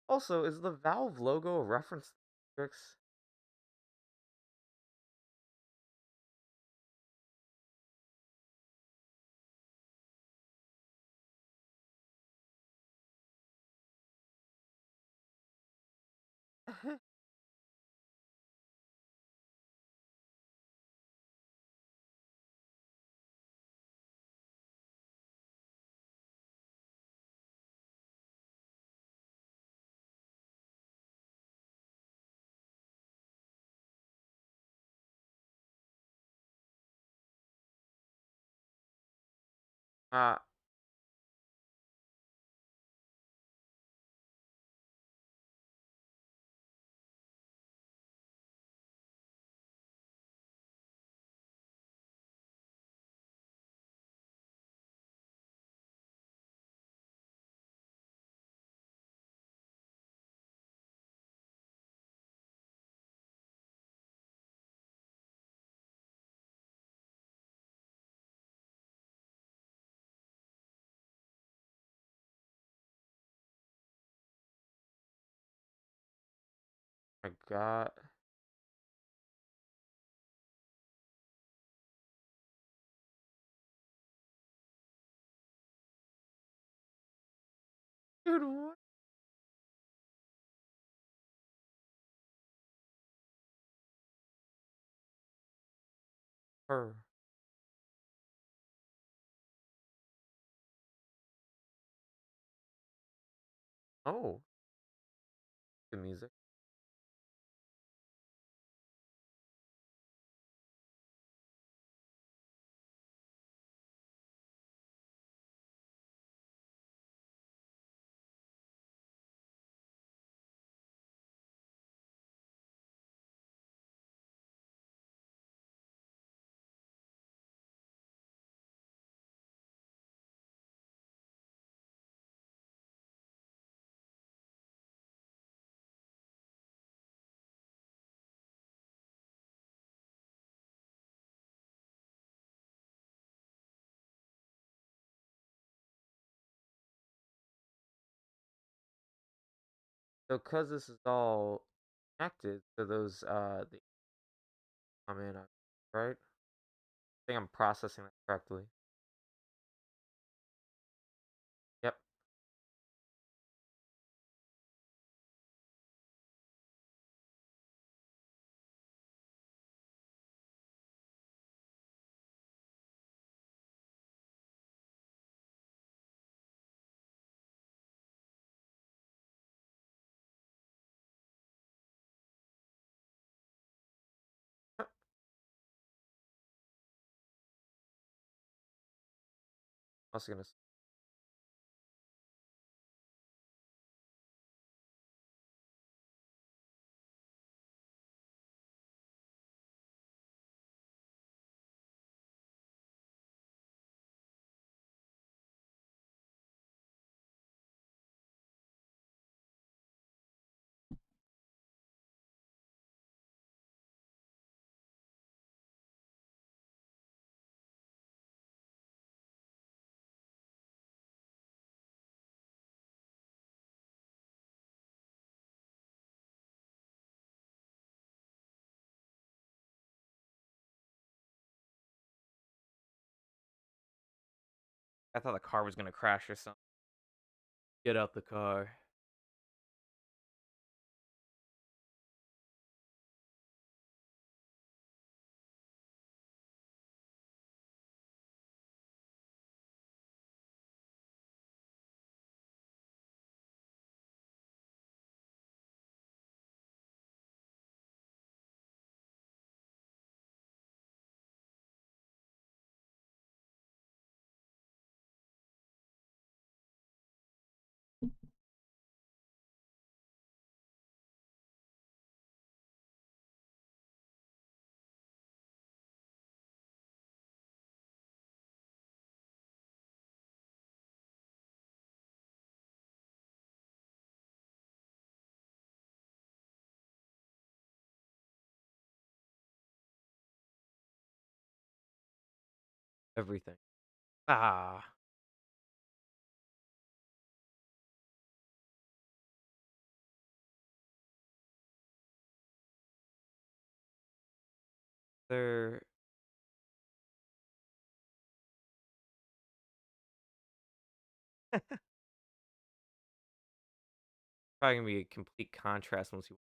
S1: also, is the Valve logo a reference to the Matrix? Uh, my God. Dude, what? Her. Oh, the music. So, cause this is all connected to those, I mean, right? I think I'm processing that correctly. Yep. I was gonna I thought the car was gonna crash or something. Get out the car. Everything. Ah, they're probably gonna be a complete contrast once you.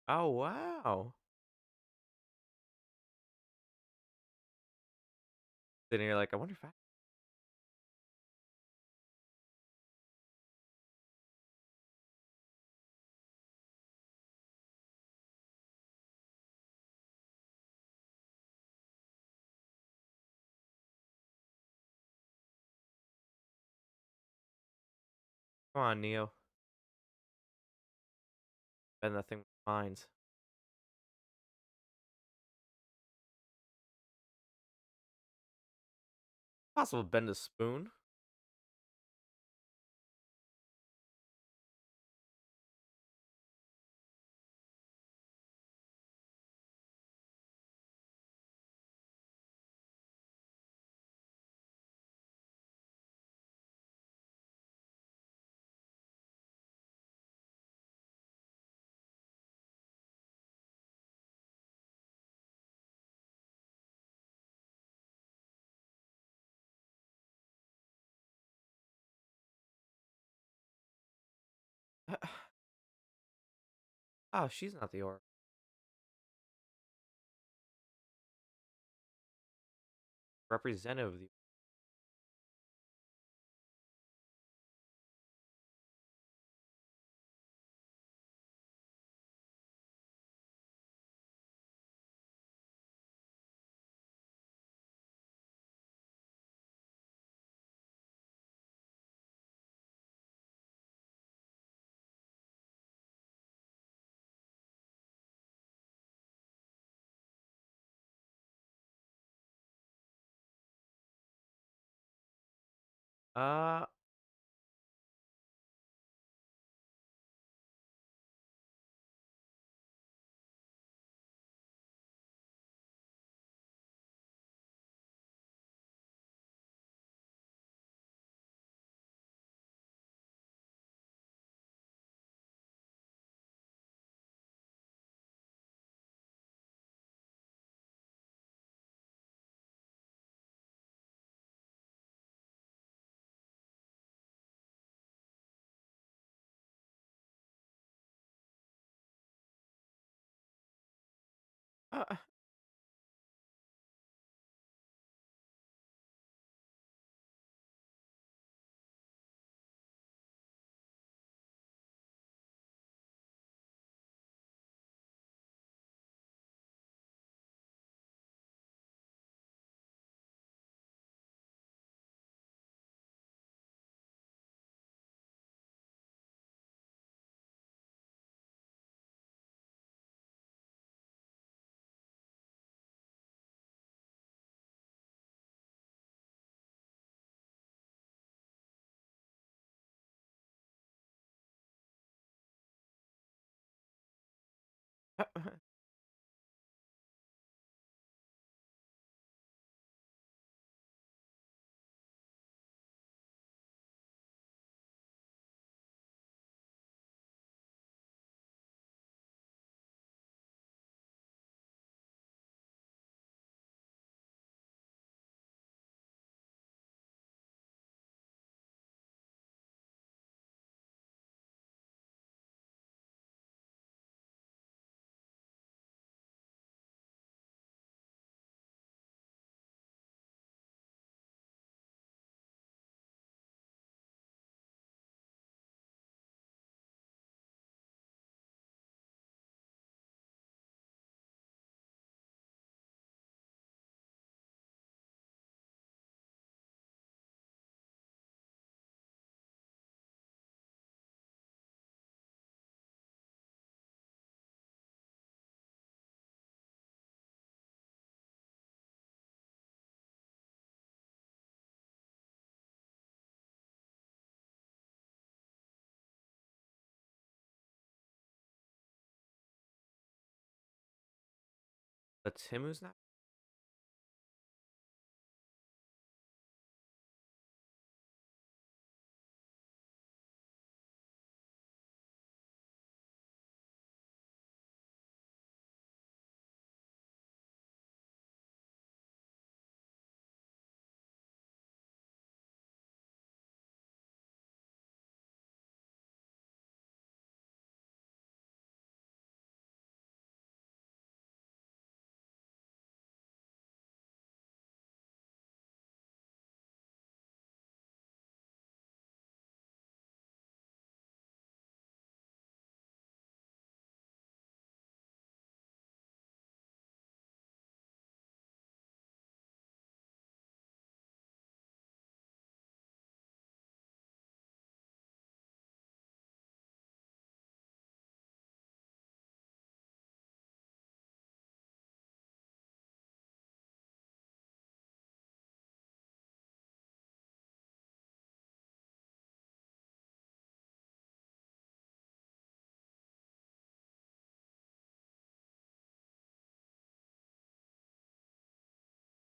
S1: Oh wow. Then you're like, I wonder if I. Come on, Neo. Bend that thing with minds. Possible to bend a spoon. Oh, she's not the oracle. Representative of the. Uh, Uh, but Timu's not.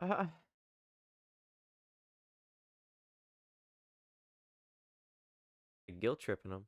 S1: Uh, Guilt tripping him.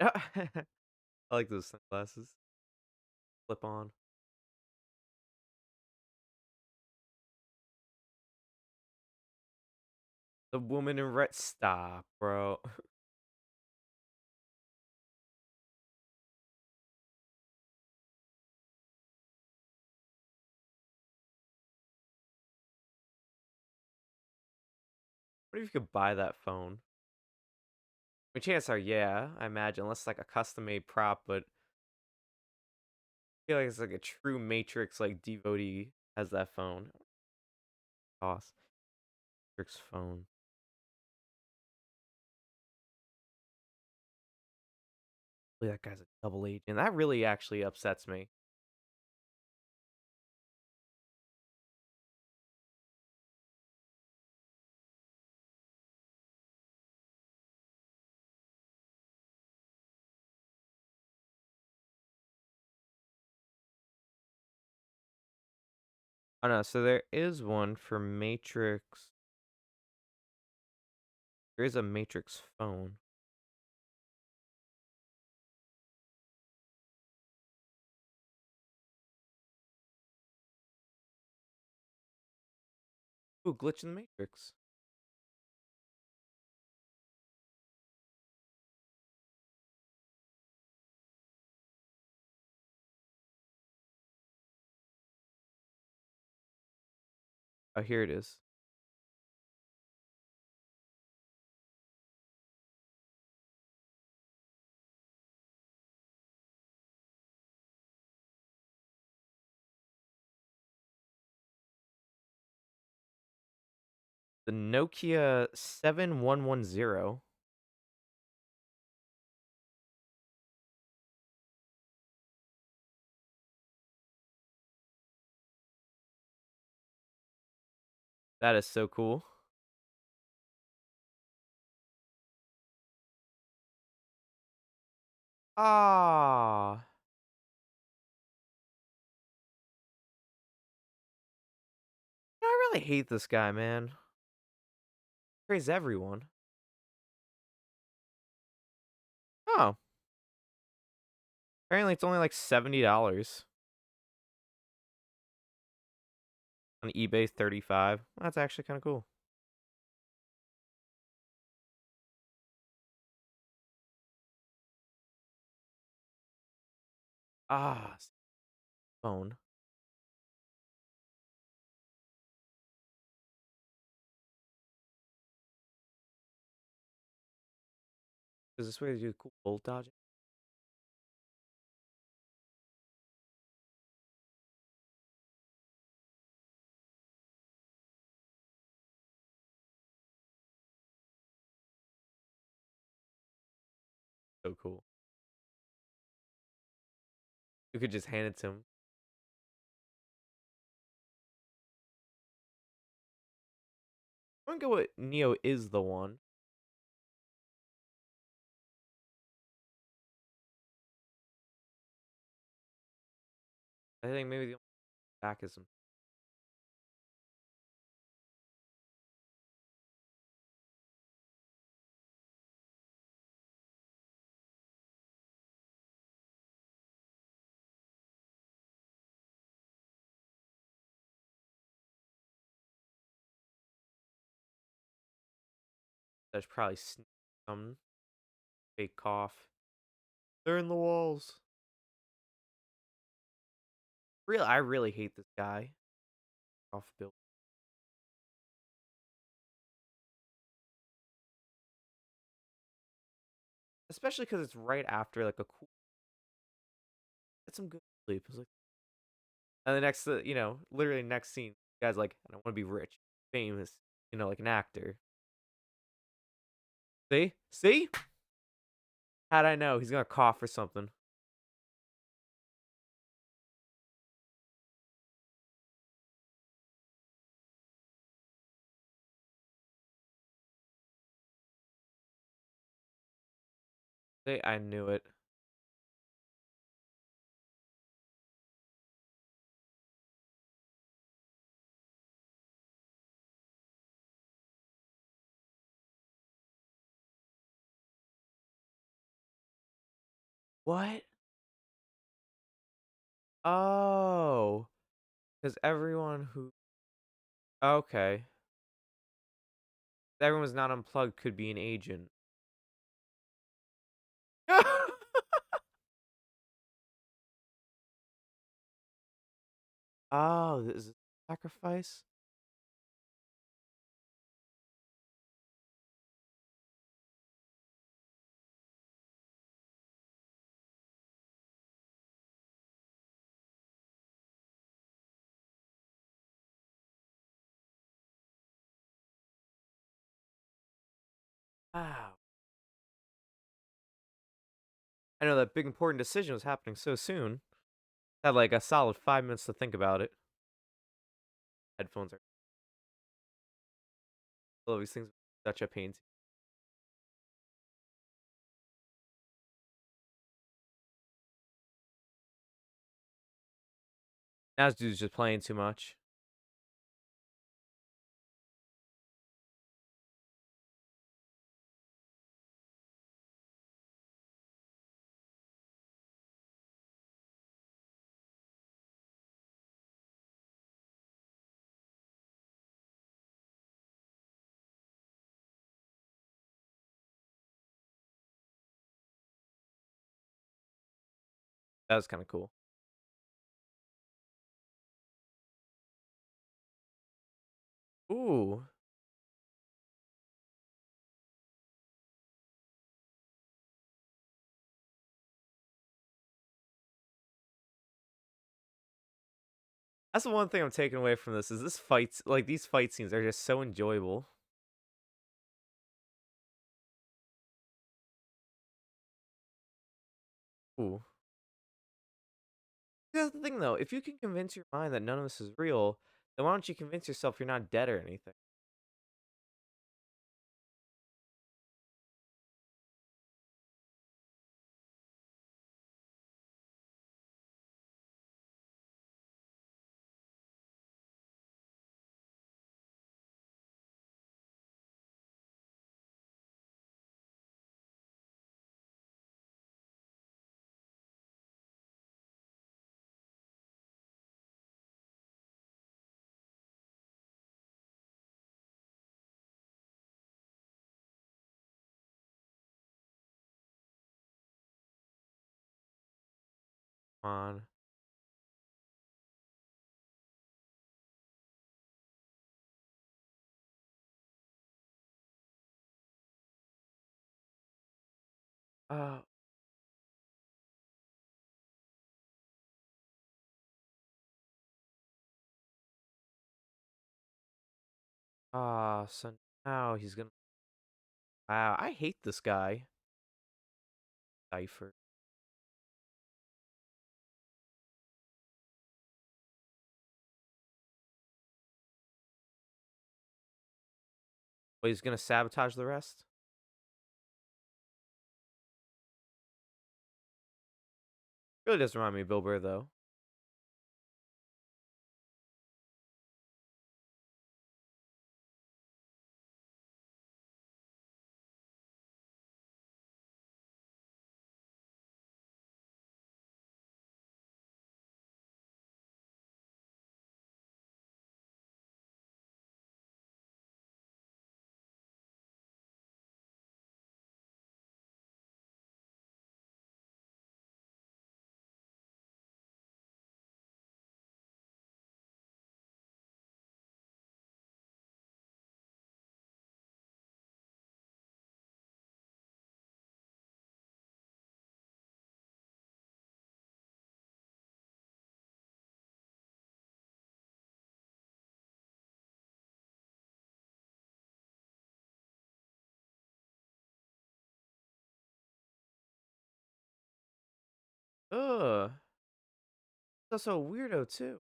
S1: I like those sunglasses. Flip on. The woman in red. Stop, bro. What if you could buy that phone? I mean, chances are, yeah, I imagine, unless it's like a custom made prop, but I feel like it's like a true Matrix like devotee has that phone. Toss. Matrix phone. Really, that guy's a double agent. That really actually upsets me. Oh no, so there is one for Matrix. There is a Matrix phone. Ooh, glitch in the Matrix. Oh, here it is. The Nokia 7110. That is so cool. Ah, I really hate this guy, man. Praise everyone. Oh, apparently it's only like $70 on eBay. 35. That's actually kind of cool. Ah, phone. Is this way to do cool bolt dodging? So cool. You could just hand it to him. I'm gonna go with Neo is the one. I think maybe the only back is him. There's probably some fake cough. They're in the walls. Real, I really hate this guy. Off build, especially because it's right after like a cool. Get some good sleep. It's like, and the next, literally next scene, the guy's like, I don't want to be rich, famous, like an actor. See? How'd I know he's gonna cough or something? See, I knew it. What? Oh, because everyone who okay, everyone who's not unplugged could be an agent. Oh, this is a sacrifice. Wow. I know that big important decision was happening so soon. Had like a solid 5 minutes to think about it. Headphones are all these things such a pain. Now this dude's just playing too much. That was kinda cool. Ooh. That's the one thing I'm taking away from this is these fight scenes are just so enjoyable. Ooh. That's the thing, though, if you can convince your mind that none of this is real, then why don't you convince yourself you're not dead or anything? Come on. Uh, so now he's gonna wow, I hate this guy. Cypher. But he's gonna sabotage the rest? Really does remind me of Bill Burr, though. Ugh. That's also a weirdo, too.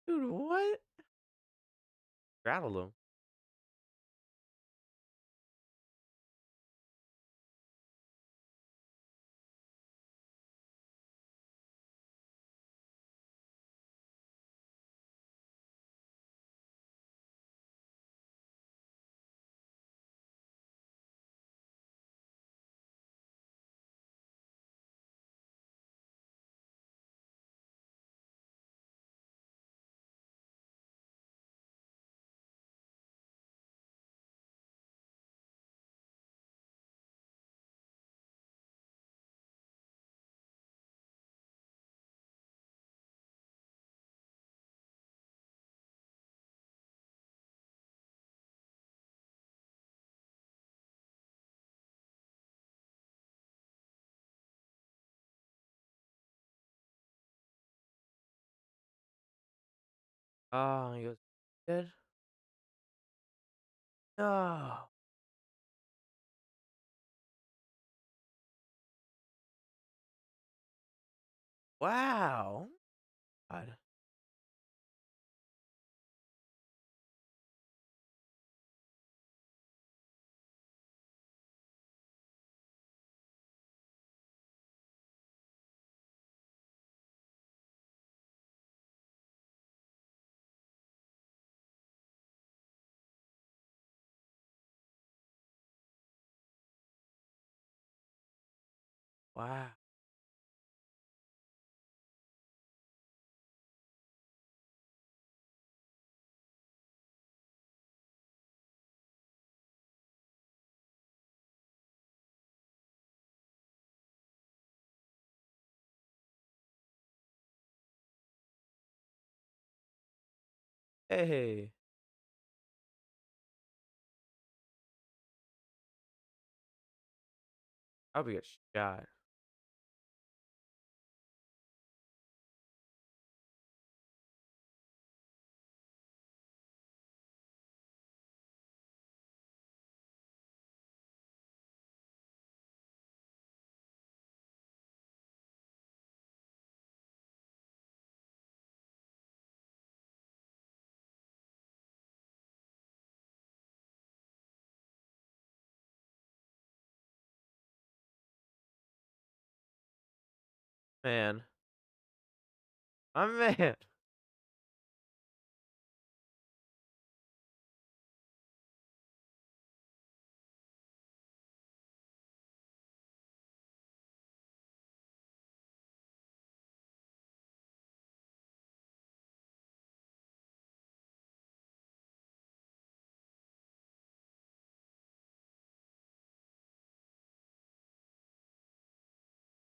S1: Dude, what? Rattled him. Oh, he goes, "Dead? No." Wow. God. Wow. Hey. I'll be a shot. Man. My man.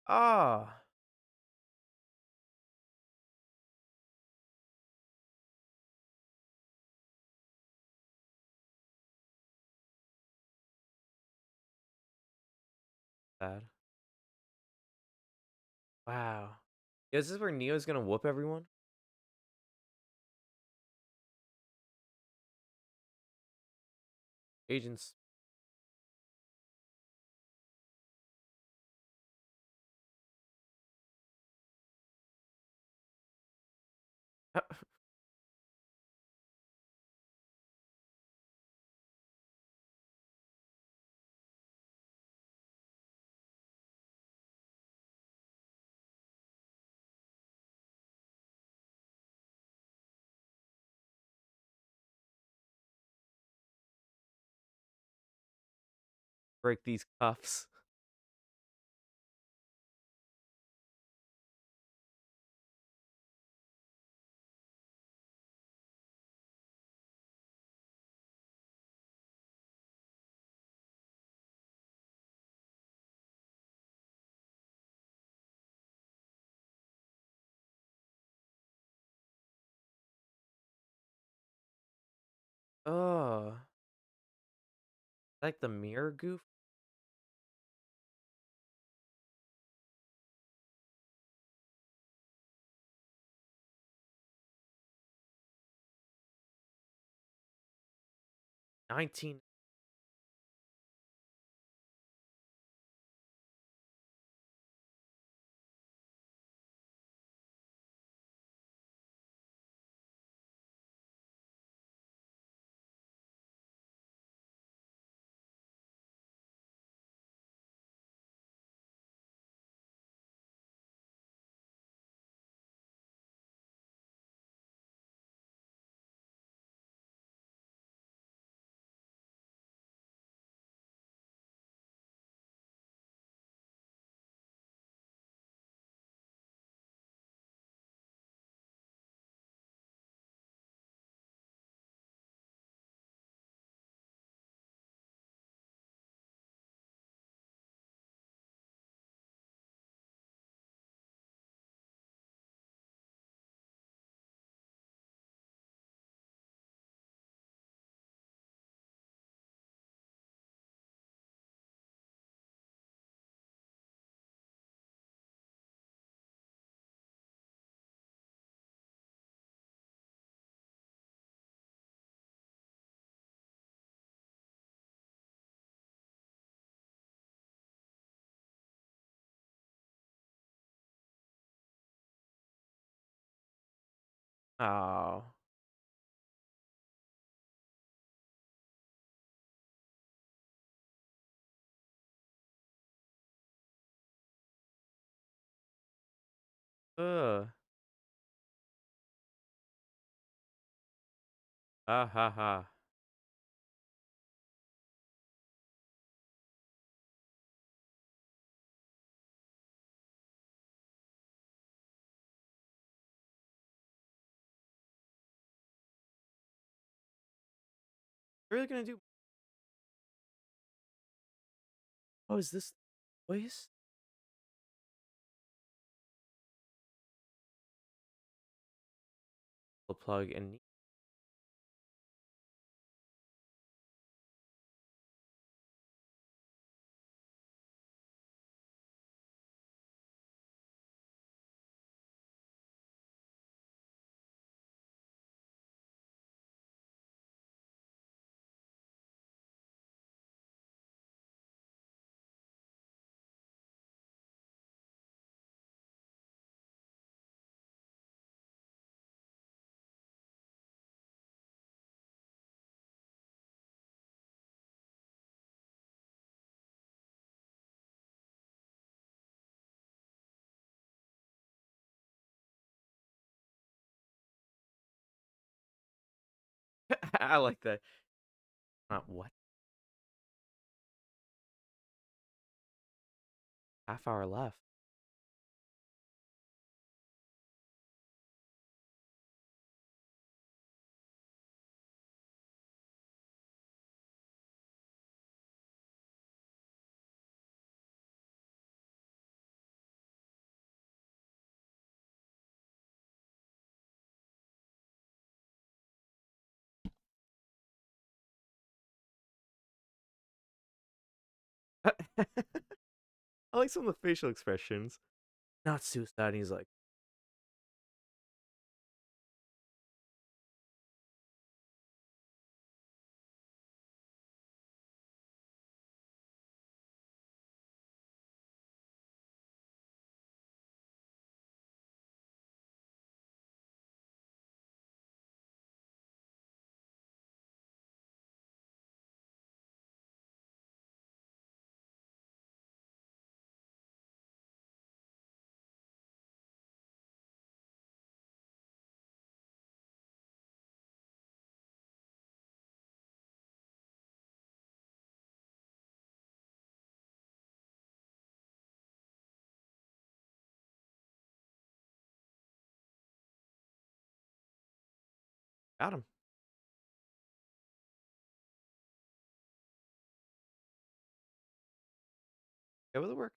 S1: Ah. 'Bad. Wow. Is this where Neo's gonna whoop everyone? Agents. Break these cuffs. 'Ugh. Like the mirror goof? 19. Oh. Ugh. Ah ha ha. You're really gonna do Oh, is this voice? The plug and I like that. What? Half hour left. I like some of the facial expressions. Not suicide. And he's like, got him. Go with the work.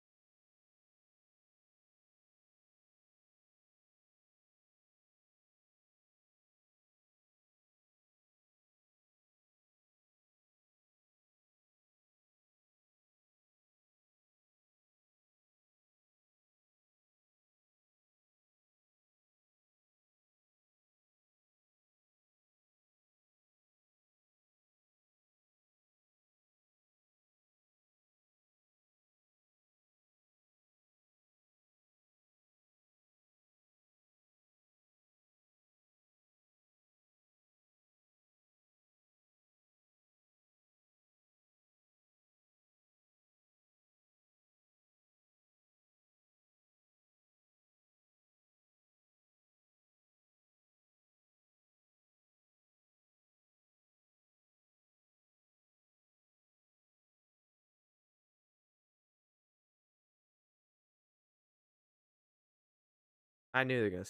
S1: I knew they were gonna.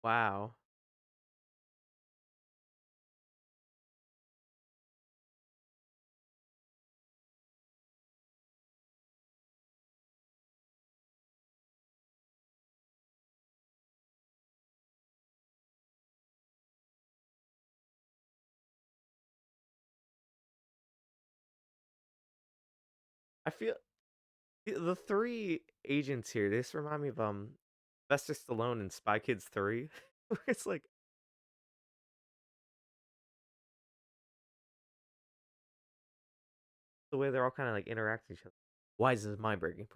S1: Wow. I feel the three agents here. They just remind me of Sylvester Stallone in Spy Kids 3. Where it's like the way they're all kind of like interacting with each other. Why is this mind breaking?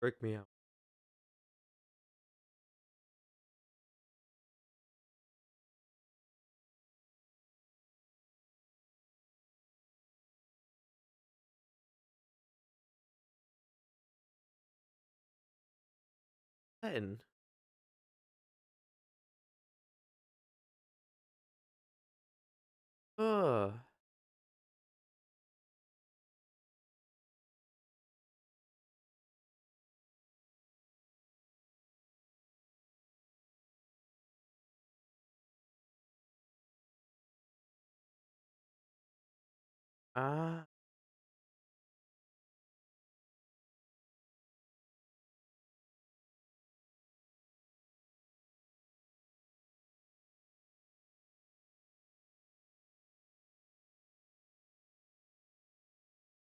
S1: Break me out. And uh ah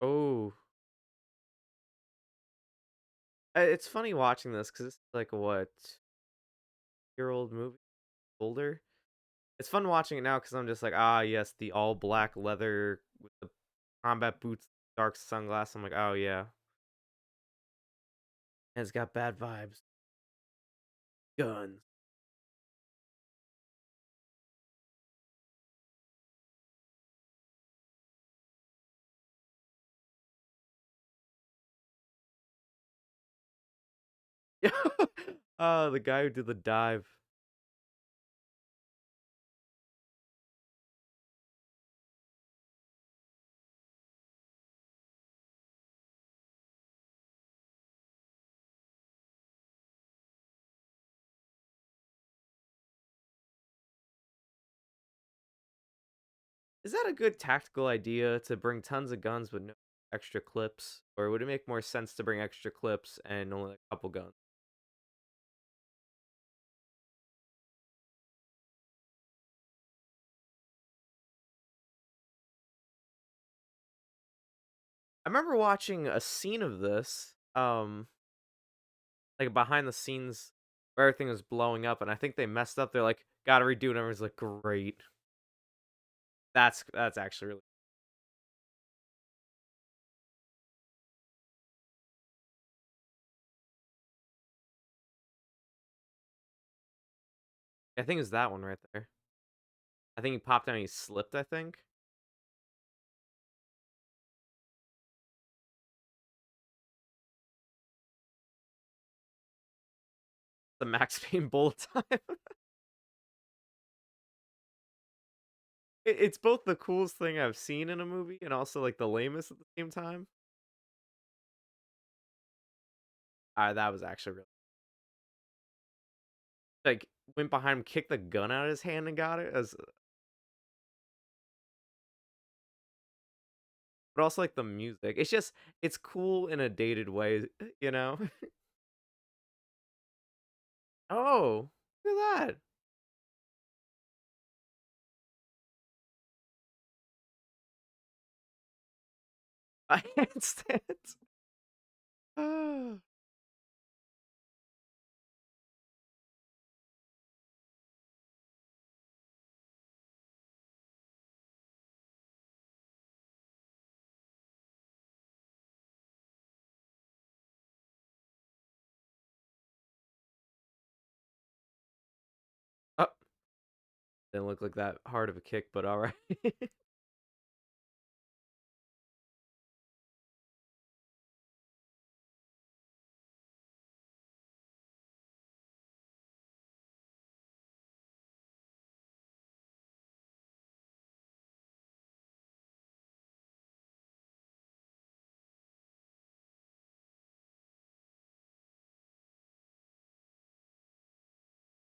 S1: oh. It's funny watching this because it's like a what, year old movie, older. It's fun watching it now because I'm just like, ah, yes, the all black leather with the combat boots, dark sunglasses. I'm like, oh yeah, and it's got bad vibes. Guns. The guy who did the dive. Is that a good tactical idea to bring tons of guns with no extra clips, or would it make more sense to bring extra clips and only like, a couple guns? I remember watching a scene of this, like behind the scenes where everything was blowing up, and I think they messed up. They're like, "Gotta redo it." And everyone's like, "Great." That's actually really. I think it's that one right there. I think he popped out and he slipped. I think the Max Payne bullet time. It's both the coolest thing I've seen in a movie and also like the lamest at the same time. That was actually really like went behind him, kicked the gun out of his hand, and got it. As but also like the music. It's just it's cool in a dated way, you know. Oh, look at that! A handstand. Ah. Oh, didn't look like that hard of a kick, but all right.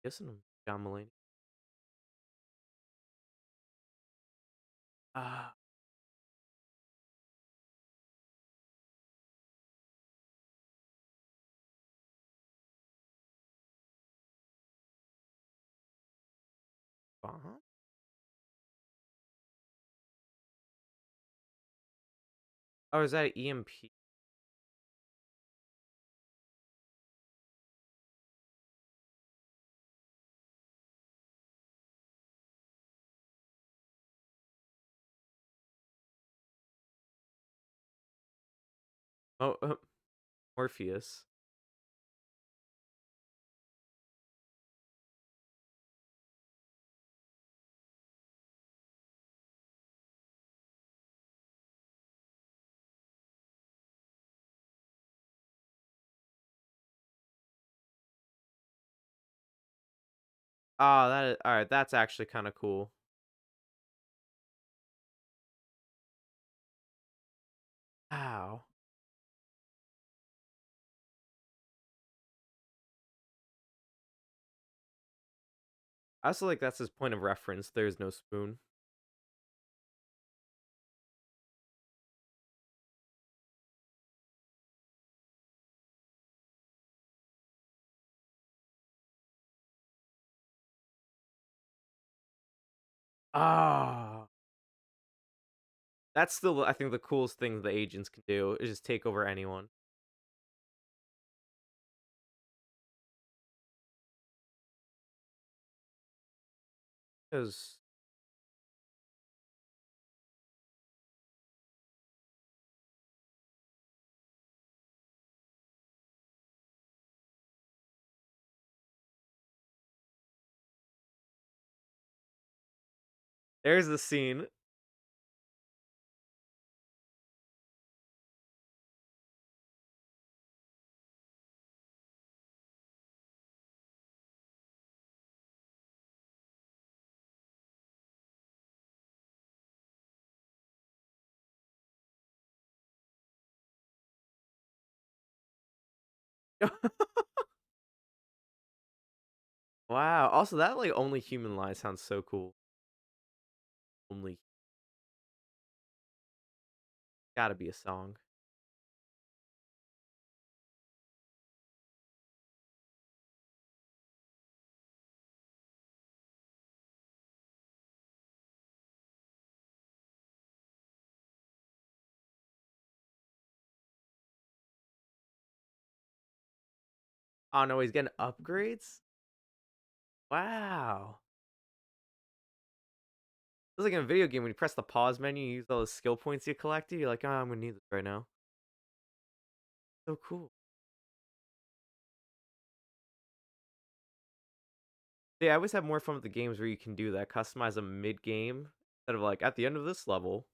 S2: Kissing him, John Mulaney. Ah, bomb? Oh, is that EMP? Oh, Morpheus. Ah, that is all right. That's actually kind of cool. Wow. I also like that's his point of reference. There's no spoon. Ah, that's still I think the coolest thing the agents can do is just take over anyone. Because there's the scene. Wow. Also, that like only human lie sounds so cool. Only gotta be a song. Oh no, he's getting upgrades. Wow. It's like in a video game when you press the pause menu, you use all the skill points you collected. You're like, oh, I'm gonna need this right now. So cool. Yeah, I always have more fun with the games where you can do that, customize them mid game instead of like at the end of this level.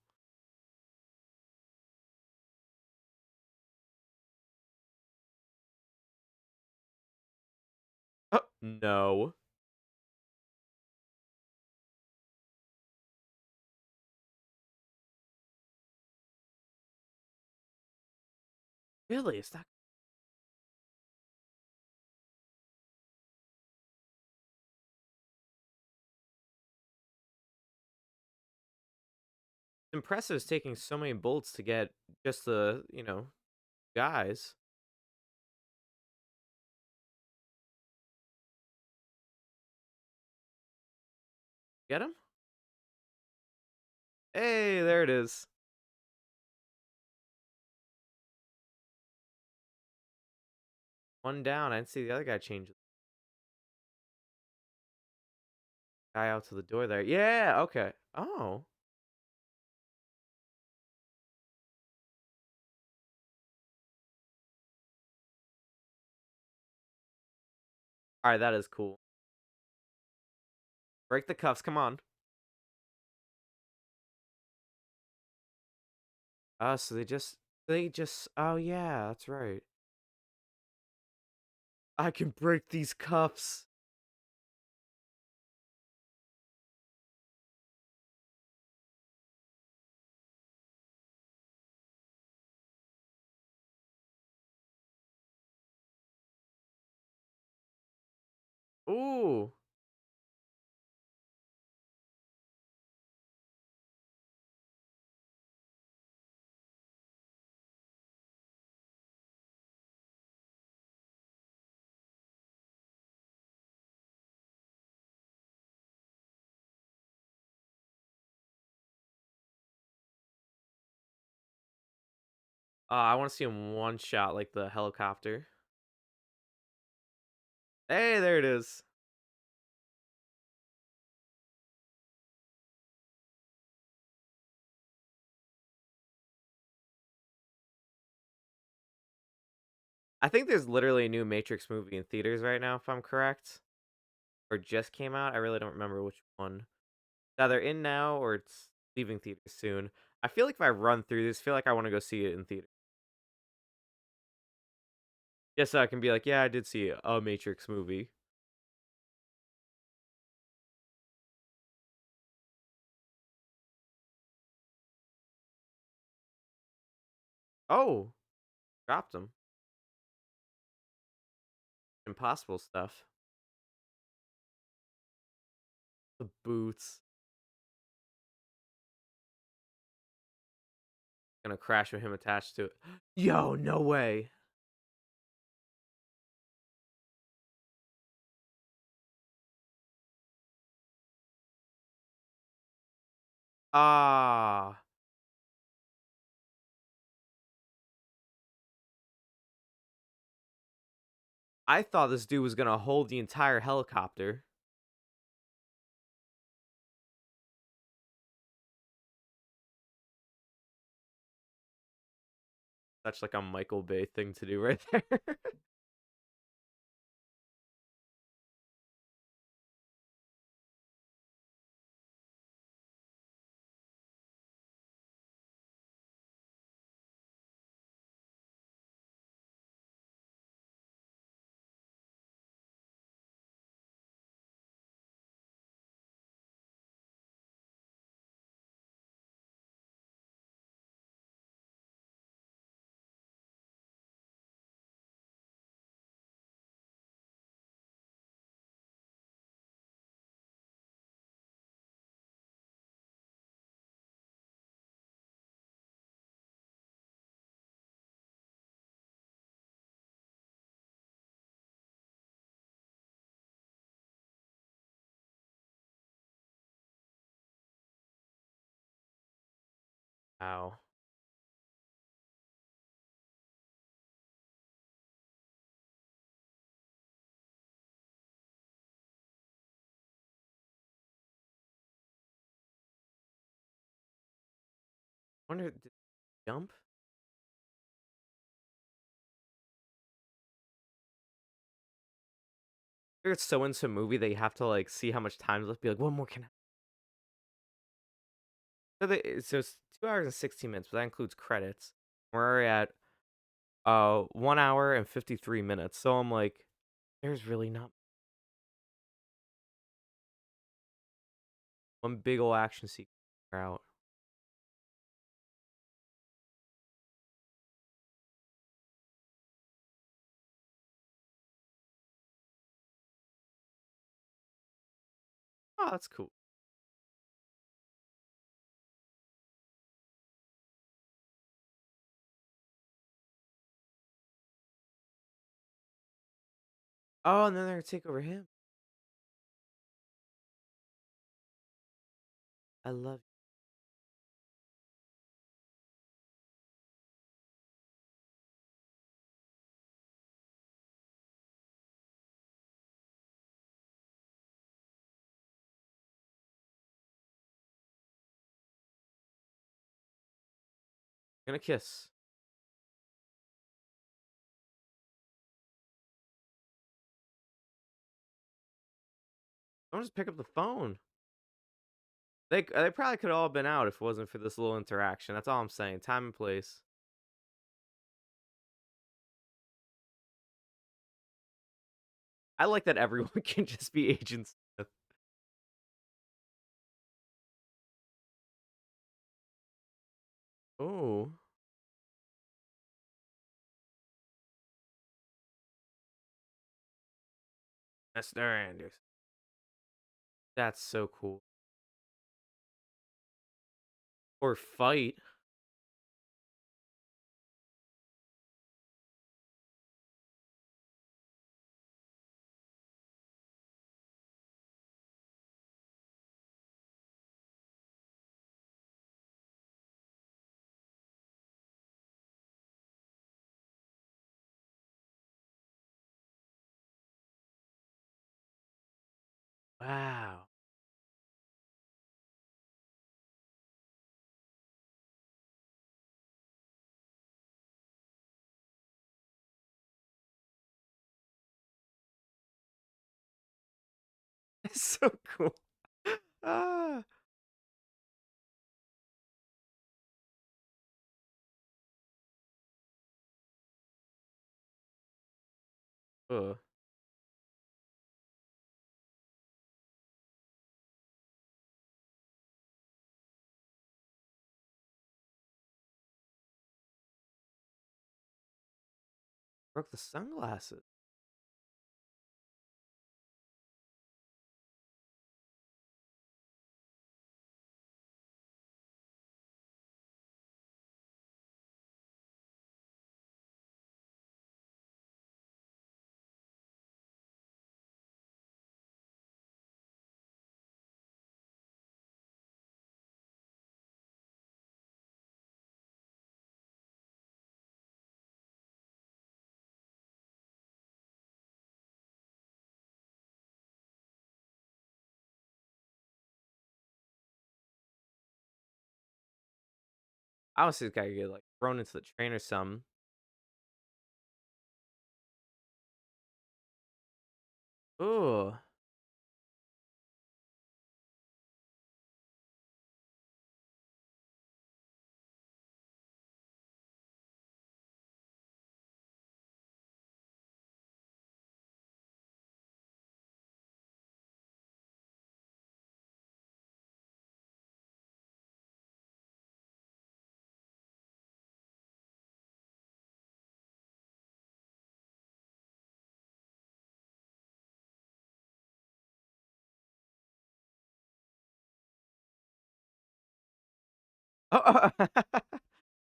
S2: Oh, no. Really? It's not impressive is taking so many bullets to get just the, guys. Get him? Hey, there it is. One down. I didn't see the other guy change. Guy out to the door there. Yeah, okay. Oh. Alright, that is cool. Break the cuffs, come on. So oh yeah, that's right. I can break these cuffs. Ooh. I wanna see him one shot like the helicopter. Hey, there it is. I think there's literally a new Matrix movie in theaters right now, if I'm correct, or just came out. I really don't remember which one. It's either in now or it's leaving theaters soon. I feel like if I run through this, I feel like I wanna go see it in theater. Just so I can be like, "Yeah, I did see a Matrix movie." Oh, dropped him. Impossible stuff. The boots. Gonna crash with him attached to it. Yo, no way. Ah, I thought this dude was gonna hold the entire helicopter. That's like a Michael Bay thing to do right there. Ow. Wonder did he jump? They're so into a movie they have to like see how much time's left. Be like, one more can I? So it's 2 hours and 16 minutes, but that includes credits. We're at 1 hour and 53 minutes. So I'm like, there's really not one big old action sequence out. Oh, that's cool. Oh, and then they're gonna take over him. I love gonna kiss. Don't just pick up the phone. They probably could all been out if it wasn't for this little interaction. That's all I'm saying. Time and place. I like that everyone can just be Agent Smith. Oh, Mr. Anderson. That's so cool. Or fight. Wow. That's so cool. Ah. Ugh. Broke the sunglasses. I was this guy get like thrown into the train or something. Ooh. Oh, that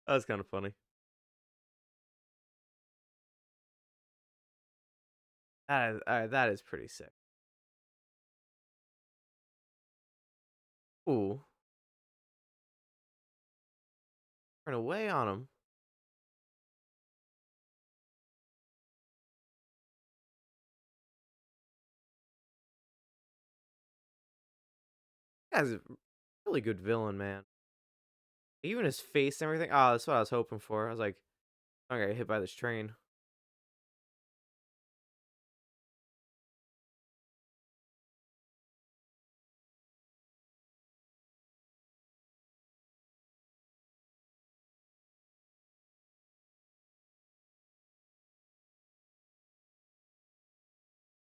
S2: was kind of funny. That is pretty sick. Ooh. Run away on him. Guy's a really good villain, man. Even his face and everything. Oh, that's what I was hoping for. I was like, I'm gonna get hit by this train.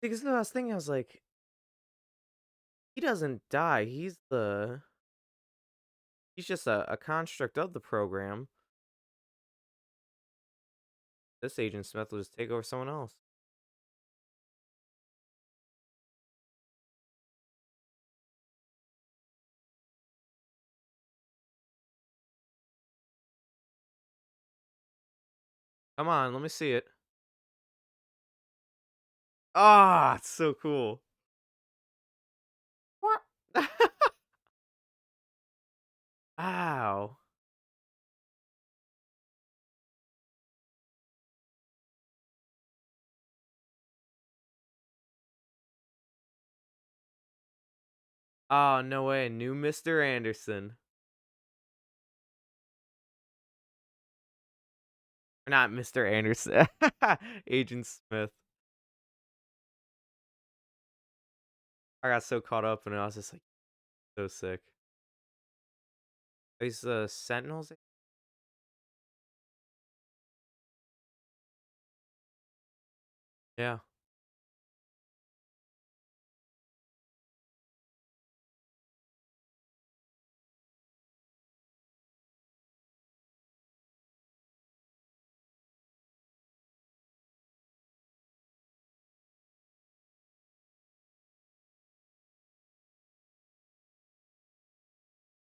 S2: Because no, I was thinking, I was like, he doesn't die. He's just a construct of the program. This Agent Smith will just take over someone else. Come on, let me see it. Ah, it's so cool. What? Ow. Oh, no way. New Mr. Anderson. Not Mr. Anderson. Agent Smith. I got so caught up in it. I was just like, so sick. These Sentinels? Yeah.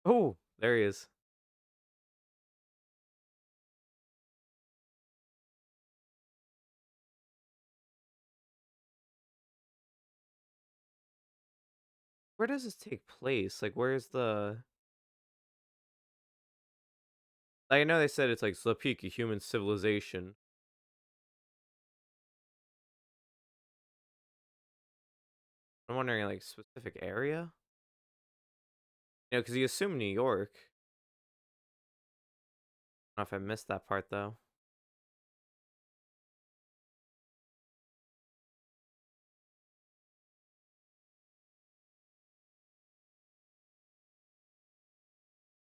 S2: Oh, there he is. Where does this take place? Like, where's the? Like, I know they said it's like the peak of human civilization. I'm wondering, like, specific area. You know, because you assume New York. I don't know if I missed that part though.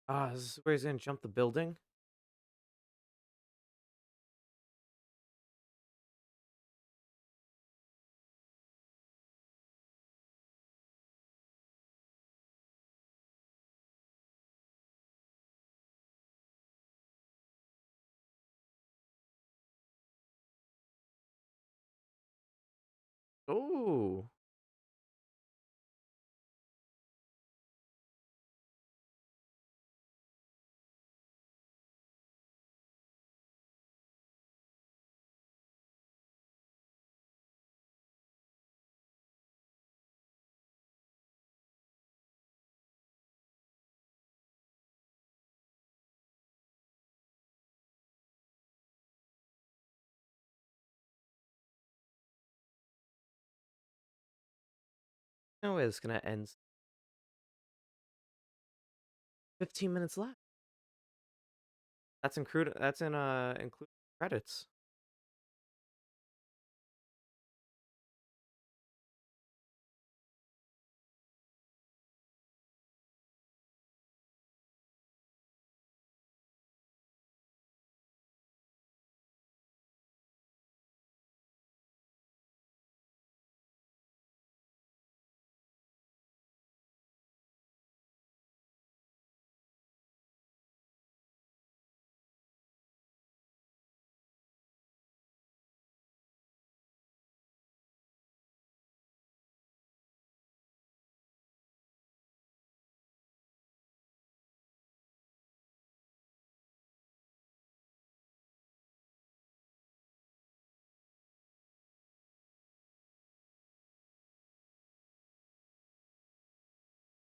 S2: Ah, this is where he's gonna jump the building. Oh, no way it's gonna end. 15 minutes left. That's included. That's in include credits.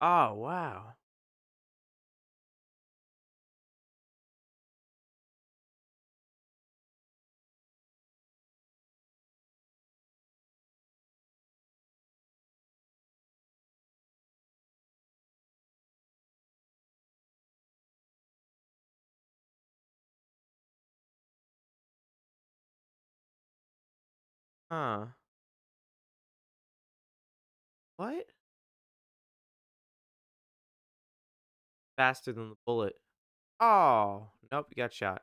S2: Oh wow. Huh. What? Faster than the bullet. Oh nope, you got shot.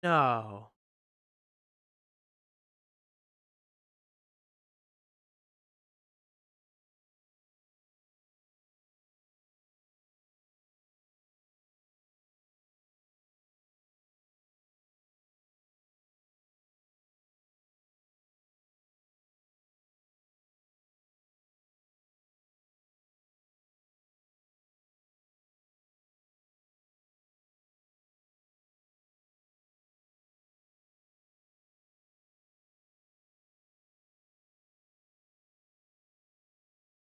S2: No.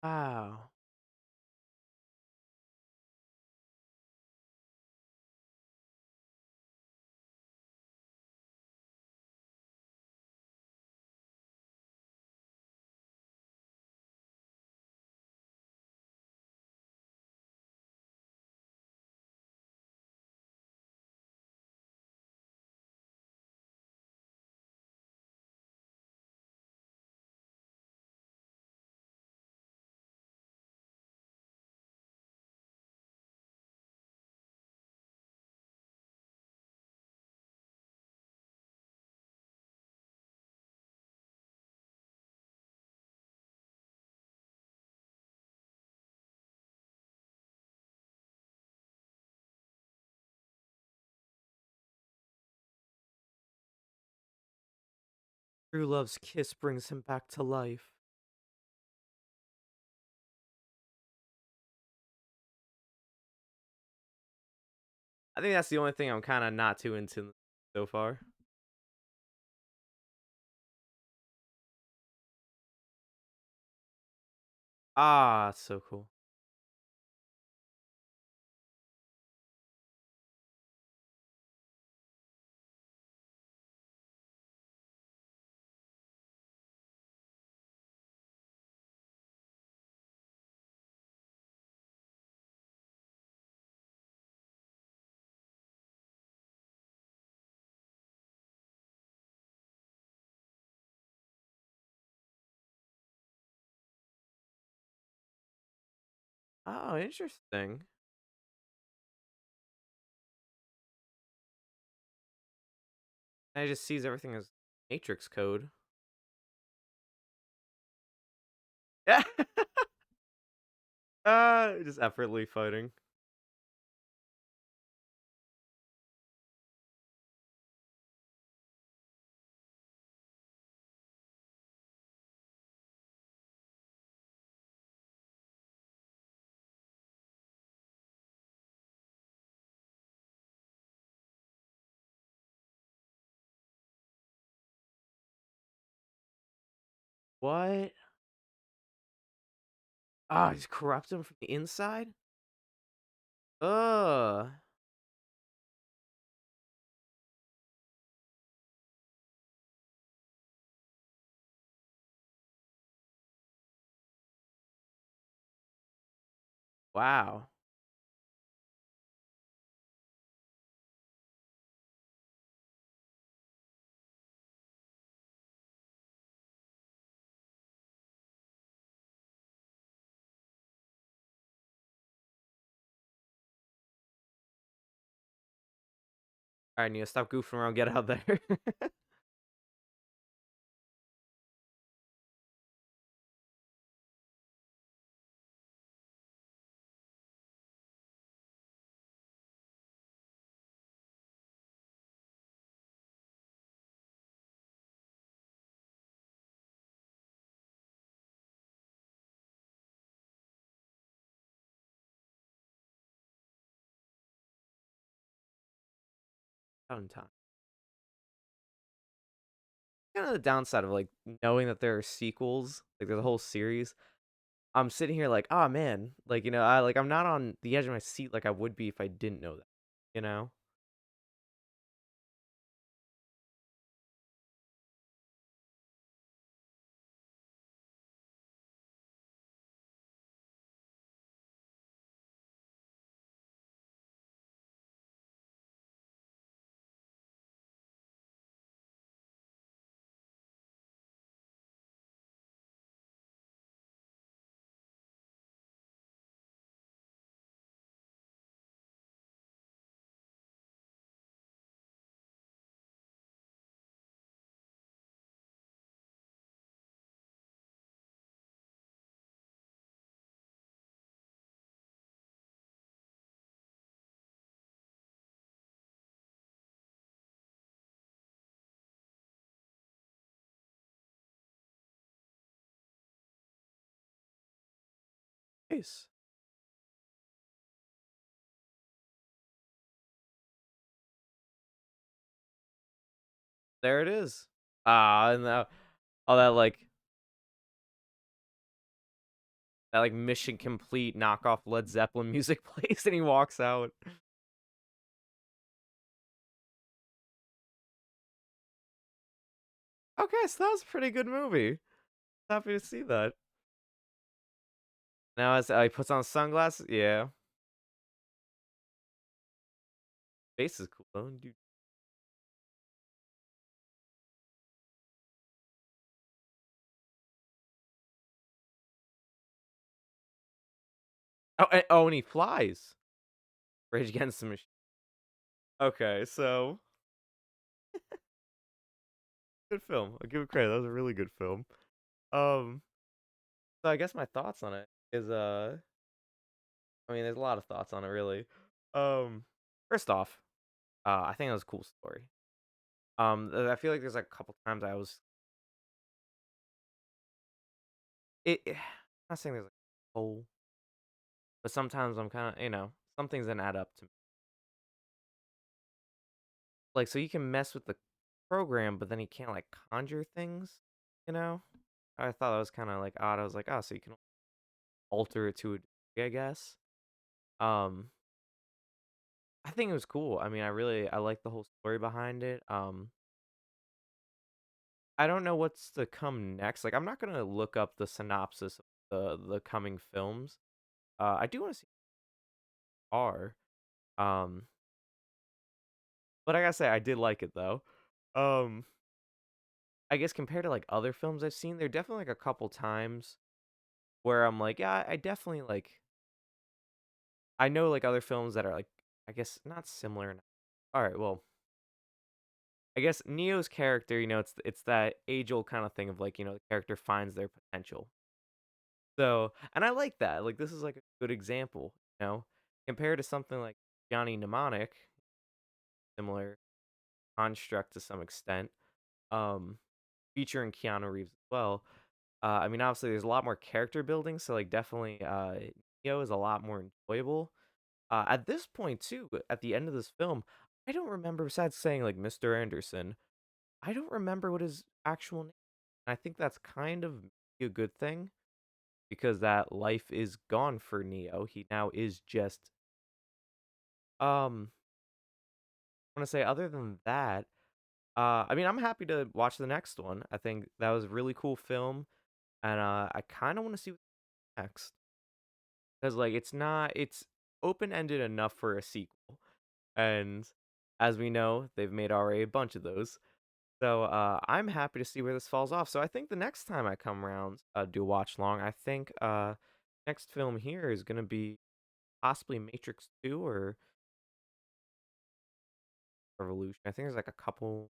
S2: Wow. True love's kiss brings him back to life. I think that's the only thing I'm kind of not too into so far. Ah, so cool. Oh, interesting. And it just sees everything as Matrix code. Yeah. Just effortlessly fighting. What? Ah, he's corrupt him from the inside? Ugh. Wow. Alright, Neo, stop goofing around, get out there. Downtime. Kind of the downside of like knowing that there are sequels, like there's a whole series. I'm sitting here like, oh man, like I'm not on the edge of my seat like I would be if I didn't know that. You know? Nice. There it is. Ah, and all that like mission complete knockoff Led Zeppelin music plays and he walks out. Okay, so that was a pretty good movie. Happy to see that. Now as he puts on sunglasses, yeah. Face is cool though. Dude. And he flies. Rage Against the Machine. Okay, so good film. I'll give it credit. That was a really good film. Um, so I guess my thoughts on it is I mean, there's a lot of thoughts on it really. Um, First off, I think it was a cool story. I feel like there's like a couple times I was I'm not saying there's like a hole, but sometimes I'm kind of, some things didn't add up to me. Like, so you can mess with the program, but then you can't like conjure things, you know? I thought that was kind of like odd. I was like, oh, so you can alter it to a degree, I guess. Um, I think it was cool. I mean, I like the whole story behind it. I don't know what's to come next. Like, I'm not gonna look up the synopsis of the coming films. I do want to see R. Um, but I gotta say, I did like it though. Um, I guess compared to like other films I've seen, there are definitely like a couple times where I'm like, yeah, I definitely like. I know like other films that are like, I guess not similar. All right, well, I guess Neo's character, it's that age old kind of thing of like, the character finds their potential. So, and I like that. Like, this is like a good example, compared to something like Johnny Mnemonic, similar construct to some extent, um, featuring Keanu Reeves as well. I mean, obviously, there's a lot more character building, so like, definitely, Neo is a lot more enjoyable. At this point, too, at the end of this film, I don't remember, besides saying like Mr. Anderson, I don't remember what his actual name. I think that's kind of a good thing because that life is gone for Neo. He now is just I want to say other than that, I mean, I'm happy to watch the next one. I think that was a really cool film and I kind of want to see what's next cuz like it's open-ended enough for a sequel. And as we know, they've made already a bunch of those. So I'm happy to see where this falls off. So I think the next time I come around, do a watch long, I think next film here is gonna be possibly Matrix 2 or Revolution. I think there's like a couple.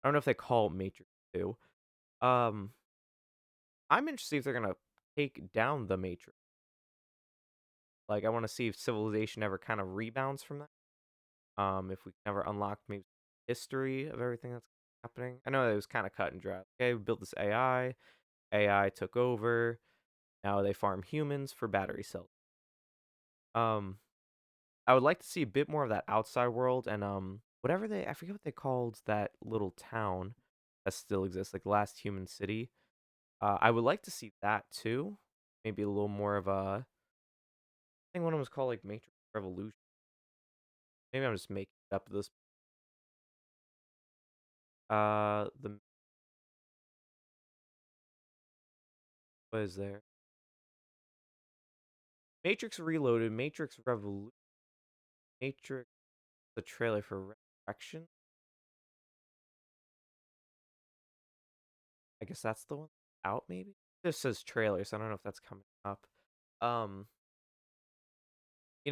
S2: I don't know if they call it Matrix 2. Um, I'm interested if they're gonna take down the Matrix. Like I want to see if civilization ever kind of rebounds from that. If we can ever unlock maybe history of everything that's happening. I know it was kind of cut and dry. Okay, we built this AI. AI took over. Now they farm humans for battery cells. Um, I would like to see a bit more of that outside world and whatever I forget what they called that little town that still exists, like Last Human City. I would like to see that too. Maybe a little more of a. I think one of them was called like Matrix Revolution. Maybe I'm just making it up this. The what is there? Matrix Reloaded, Matrix Revolution, Matrix. The trailer for Resurrection. I guess that's the one out. Maybe this says trailer, so I don't know if that's coming up. Um,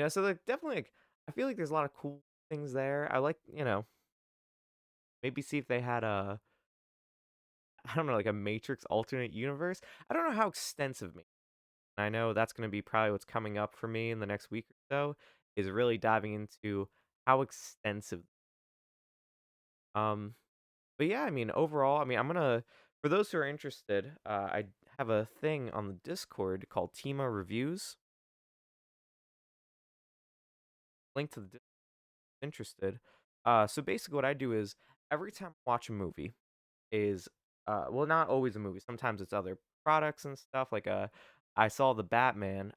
S2: so like definitely like I feel like there's a lot of cool things there. I like, maybe see if they had a I don't know, like a Matrix alternate universe. I don't know how extensive I know that's gonna be probably what's coming up for me in the next week or so, is really diving into how extensive um but yeah, I mean overall, I mean I'm gonna for those who are interested, I have a thing on the Discord called Tima Reviews. Link to the interested. So basically what I do is every time I watch a movie is well not always a movie, sometimes it's other products and stuff like I saw the Batman,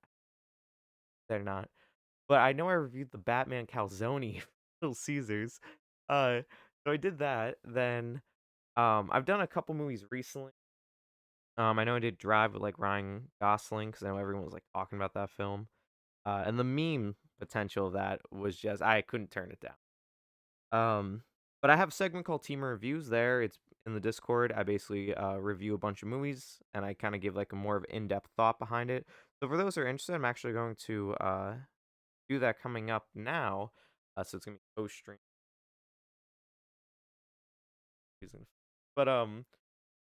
S2: they're not. But I know I reviewed the Batman calzone from Little Caesars. Uh so I did that. Then I've done a couple movies recently. I know I did Drive with like Ryan Gosling because I know everyone was like talking about that film. And the meme potential of that was just I couldn't turn it down. But I have a segment called Team Reviews there. It's in the Discord. I basically review a bunch of movies and I kind of give like a more of in-depth thought behind it. So for those who are interested, I'm actually going to do that coming up now. So it's gonna be post stream. But I'm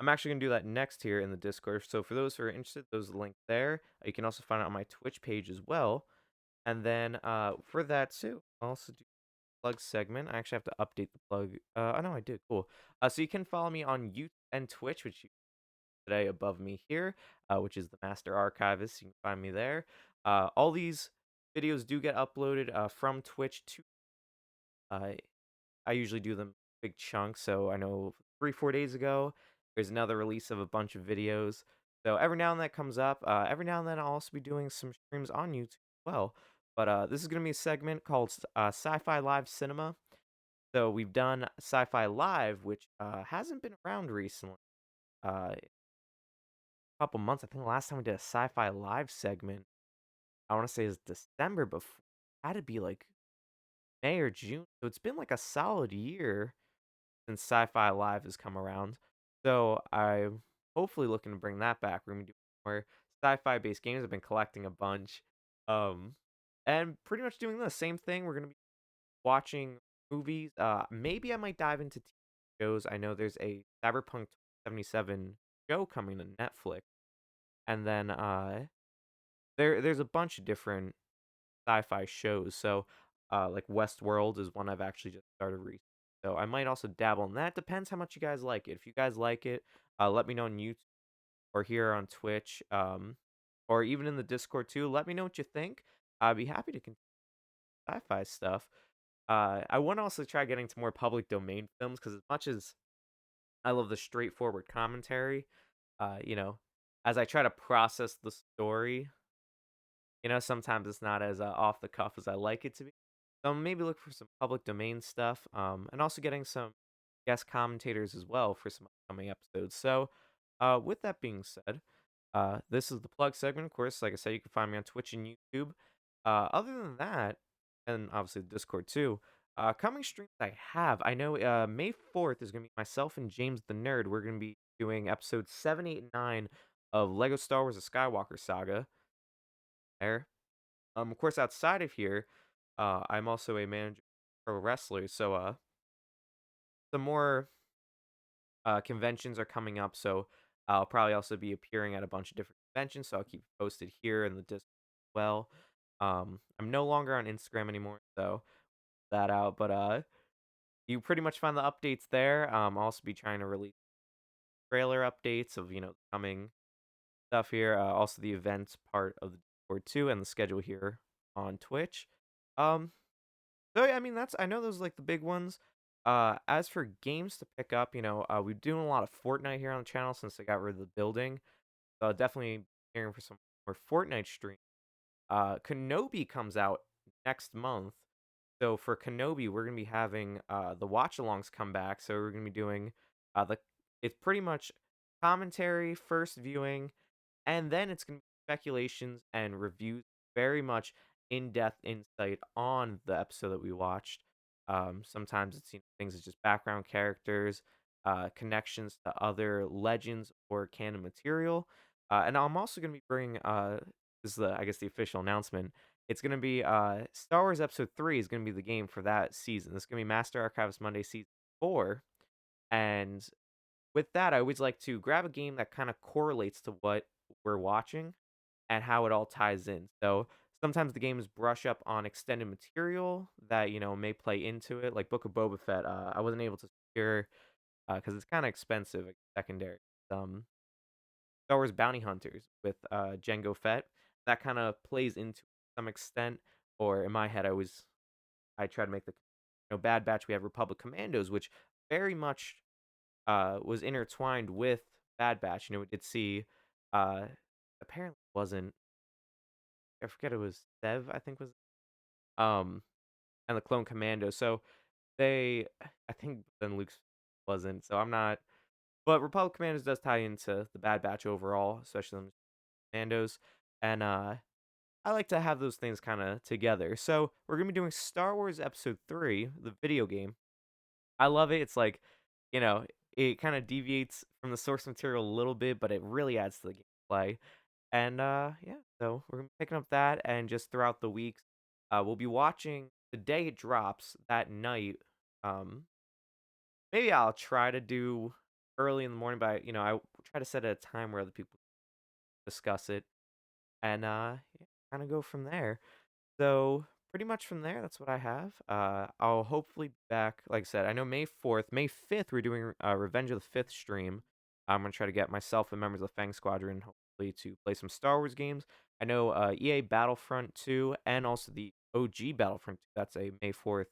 S2: actually gonna do that next here in the Discord. So for those who are interested, those links there. You can also find it on my Twitch page as well. And then for that too, I'll also do plug segment. I actually have to update the plug. I know I did. Cool. So you can follow me on YouTube and Twitch, which you today above me here, which is the Master Archivist. You can find me there. All these videos do get uploaded from Twitch to. Uh, I usually do them big chunks, so I know 3 4 days ago there's another release of a bunch of videos. So every now and then that comes up. Every now and then I'll also be doing some streams on YouTube as well. But this is gonna be a segment called Sci-Fi Live Cinema. So we've done Sci-Fi Live, which hasn't been around recently. A couple months. I think the last time we did a Sci-Fi Live segment, I want to say is December before. Had to be like May or June. So it's been like a solid year since Sci-Fi Live has come around. So I'm hopefully looking to bring that back. We're gonna do more sci-fi based games. I've been collecting a bunch. Um and pretty much doing the same thing. We're gonna be watching movies. Maybe I might dive into TV shows. I know there's a Cyberpunk 2077 show coming to Netflix. And then there's a bunch of different sci-fi shows. So like Westworld is one I've actually just started recently. So I might also dabble in that. Depends how much you guys like it. If you guys like it, let me know on YouTube or here on Twitch, or even in the Discord too. Let me know what you think. I'd be happy to continue sci-fi stuff. I want to also try getting to more public domain films because as much as I love the straightforward commentary, you know, as I try to process the story, sometimes it's not as off the cuff as I like it to be. So maybe look for some public domain stuff, and also getting some guest commentators as well for some upcoming episodes. So, with that being said, this is the plug segment. Of course, like I said, you can find me on Twitch and YouTube. Other than that, and obviously the Discord too. Coming streams I know May 4th is going to be myself and James the Nerd. We're going to be doing episodes 7, 8, and 9 of Lego Star Wars: The Skywalker Saga. There. Of course, outside of here, I'm also a manager of pro wrestlers. So, some more conventions are coming up. So, I'll probably also be appearing at a bunch of different conventions. So, I'll keep you posted here in the Discord as well. I'm no longer on Instagram anymore, so that out. But you pretty much find the updates there. I'll also be trying to release trailer updates of coming stuff here. Also, the events part of the Discord too, and the schedule here on Twitch. Um, So yeah, I mean I know those are like the big ones. As for games to pick up, we're doing a lot of Fortnite here on the channel since they got rid of the building. So definitely hearing for some more Fortnite stream. Kenobi comes out next month. So for Kenobi, we're gonna be having the watch alongs come back. So we're gonna be doing the it's pretty much commentary, first viewing, and then it's going to be speculations and reviews, very much in-depth insight on the episode that we watched. Sometimes it's things as just background characters, connections to other legends or canon material. And I'm also going to be bringing this is the I guess the official announcement. It's going to be Star Wars Episode 3 is going to be the game for that season. This is going to be Master Archivist Monday Season 4. And with that, I always like to grab a game that kind of correlates to what we're watching and how it all ties in. So sometimes the games brush up on extended material that may play into it, like Book of Boba Fett. I wasn't able to secure because it's kind of expensive, like, secondary. Um, Star Wars Bounty Hunters with Jango Fett that kind of plays into some extent. Or in my head, I try to make the Bad Batch. We have Republic Commandos, which very much was intertwined with Bad Batch. We did see uh apparently it wasn't I forget it was Sev, I think was um and the Clone Commando. So they I think then Luke's wasn't. So I'm not but Republic Commandos does tie into the Bad Batch overall, especially the Commandos. And I like to have those things kind of together. So we're gonna be doing Star Wars Episode 3, the video game. I love it. It's like, you know, it kind of deviates from the source material a little bit, but it really adds to the gameplay. And yeah, so we're gonna be picking up that, and just throughout the weeks, we'll be watching the day it drops that night. Um, Maybe I'll try to do early in the morning, but I try to set it at a time where other people discuss it, and yeah, kind of go from there. So pretty much from there, that's what I have. I'll hopefully be back. Like I said, I know May 4th, May 5th, we're doing Revenge of the Fifth stream. I'm gonna try to get myself and members of the Fang Squadron hopefully to play some Star Wars games. I know EA Battlefront 2 and also the OG Battlefront 2. That's a May 4th.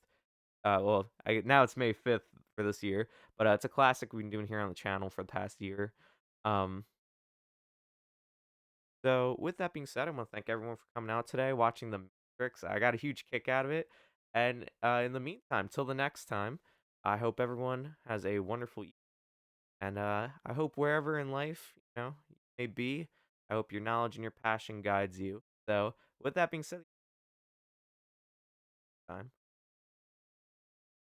S2: Now it's May 5th for this year, but it's a classic we've been doing here on the channel for the past year. Um, so with that being said, I want to thank everyone for coming out today, watching the Matrix. I got a huge kick out of it. And in the meantime, till the next time, I hope everyone has a wonderful evening. And I hope wherever in life, you may be, I hope your knowledge and your passion guides you. So with that being said, time.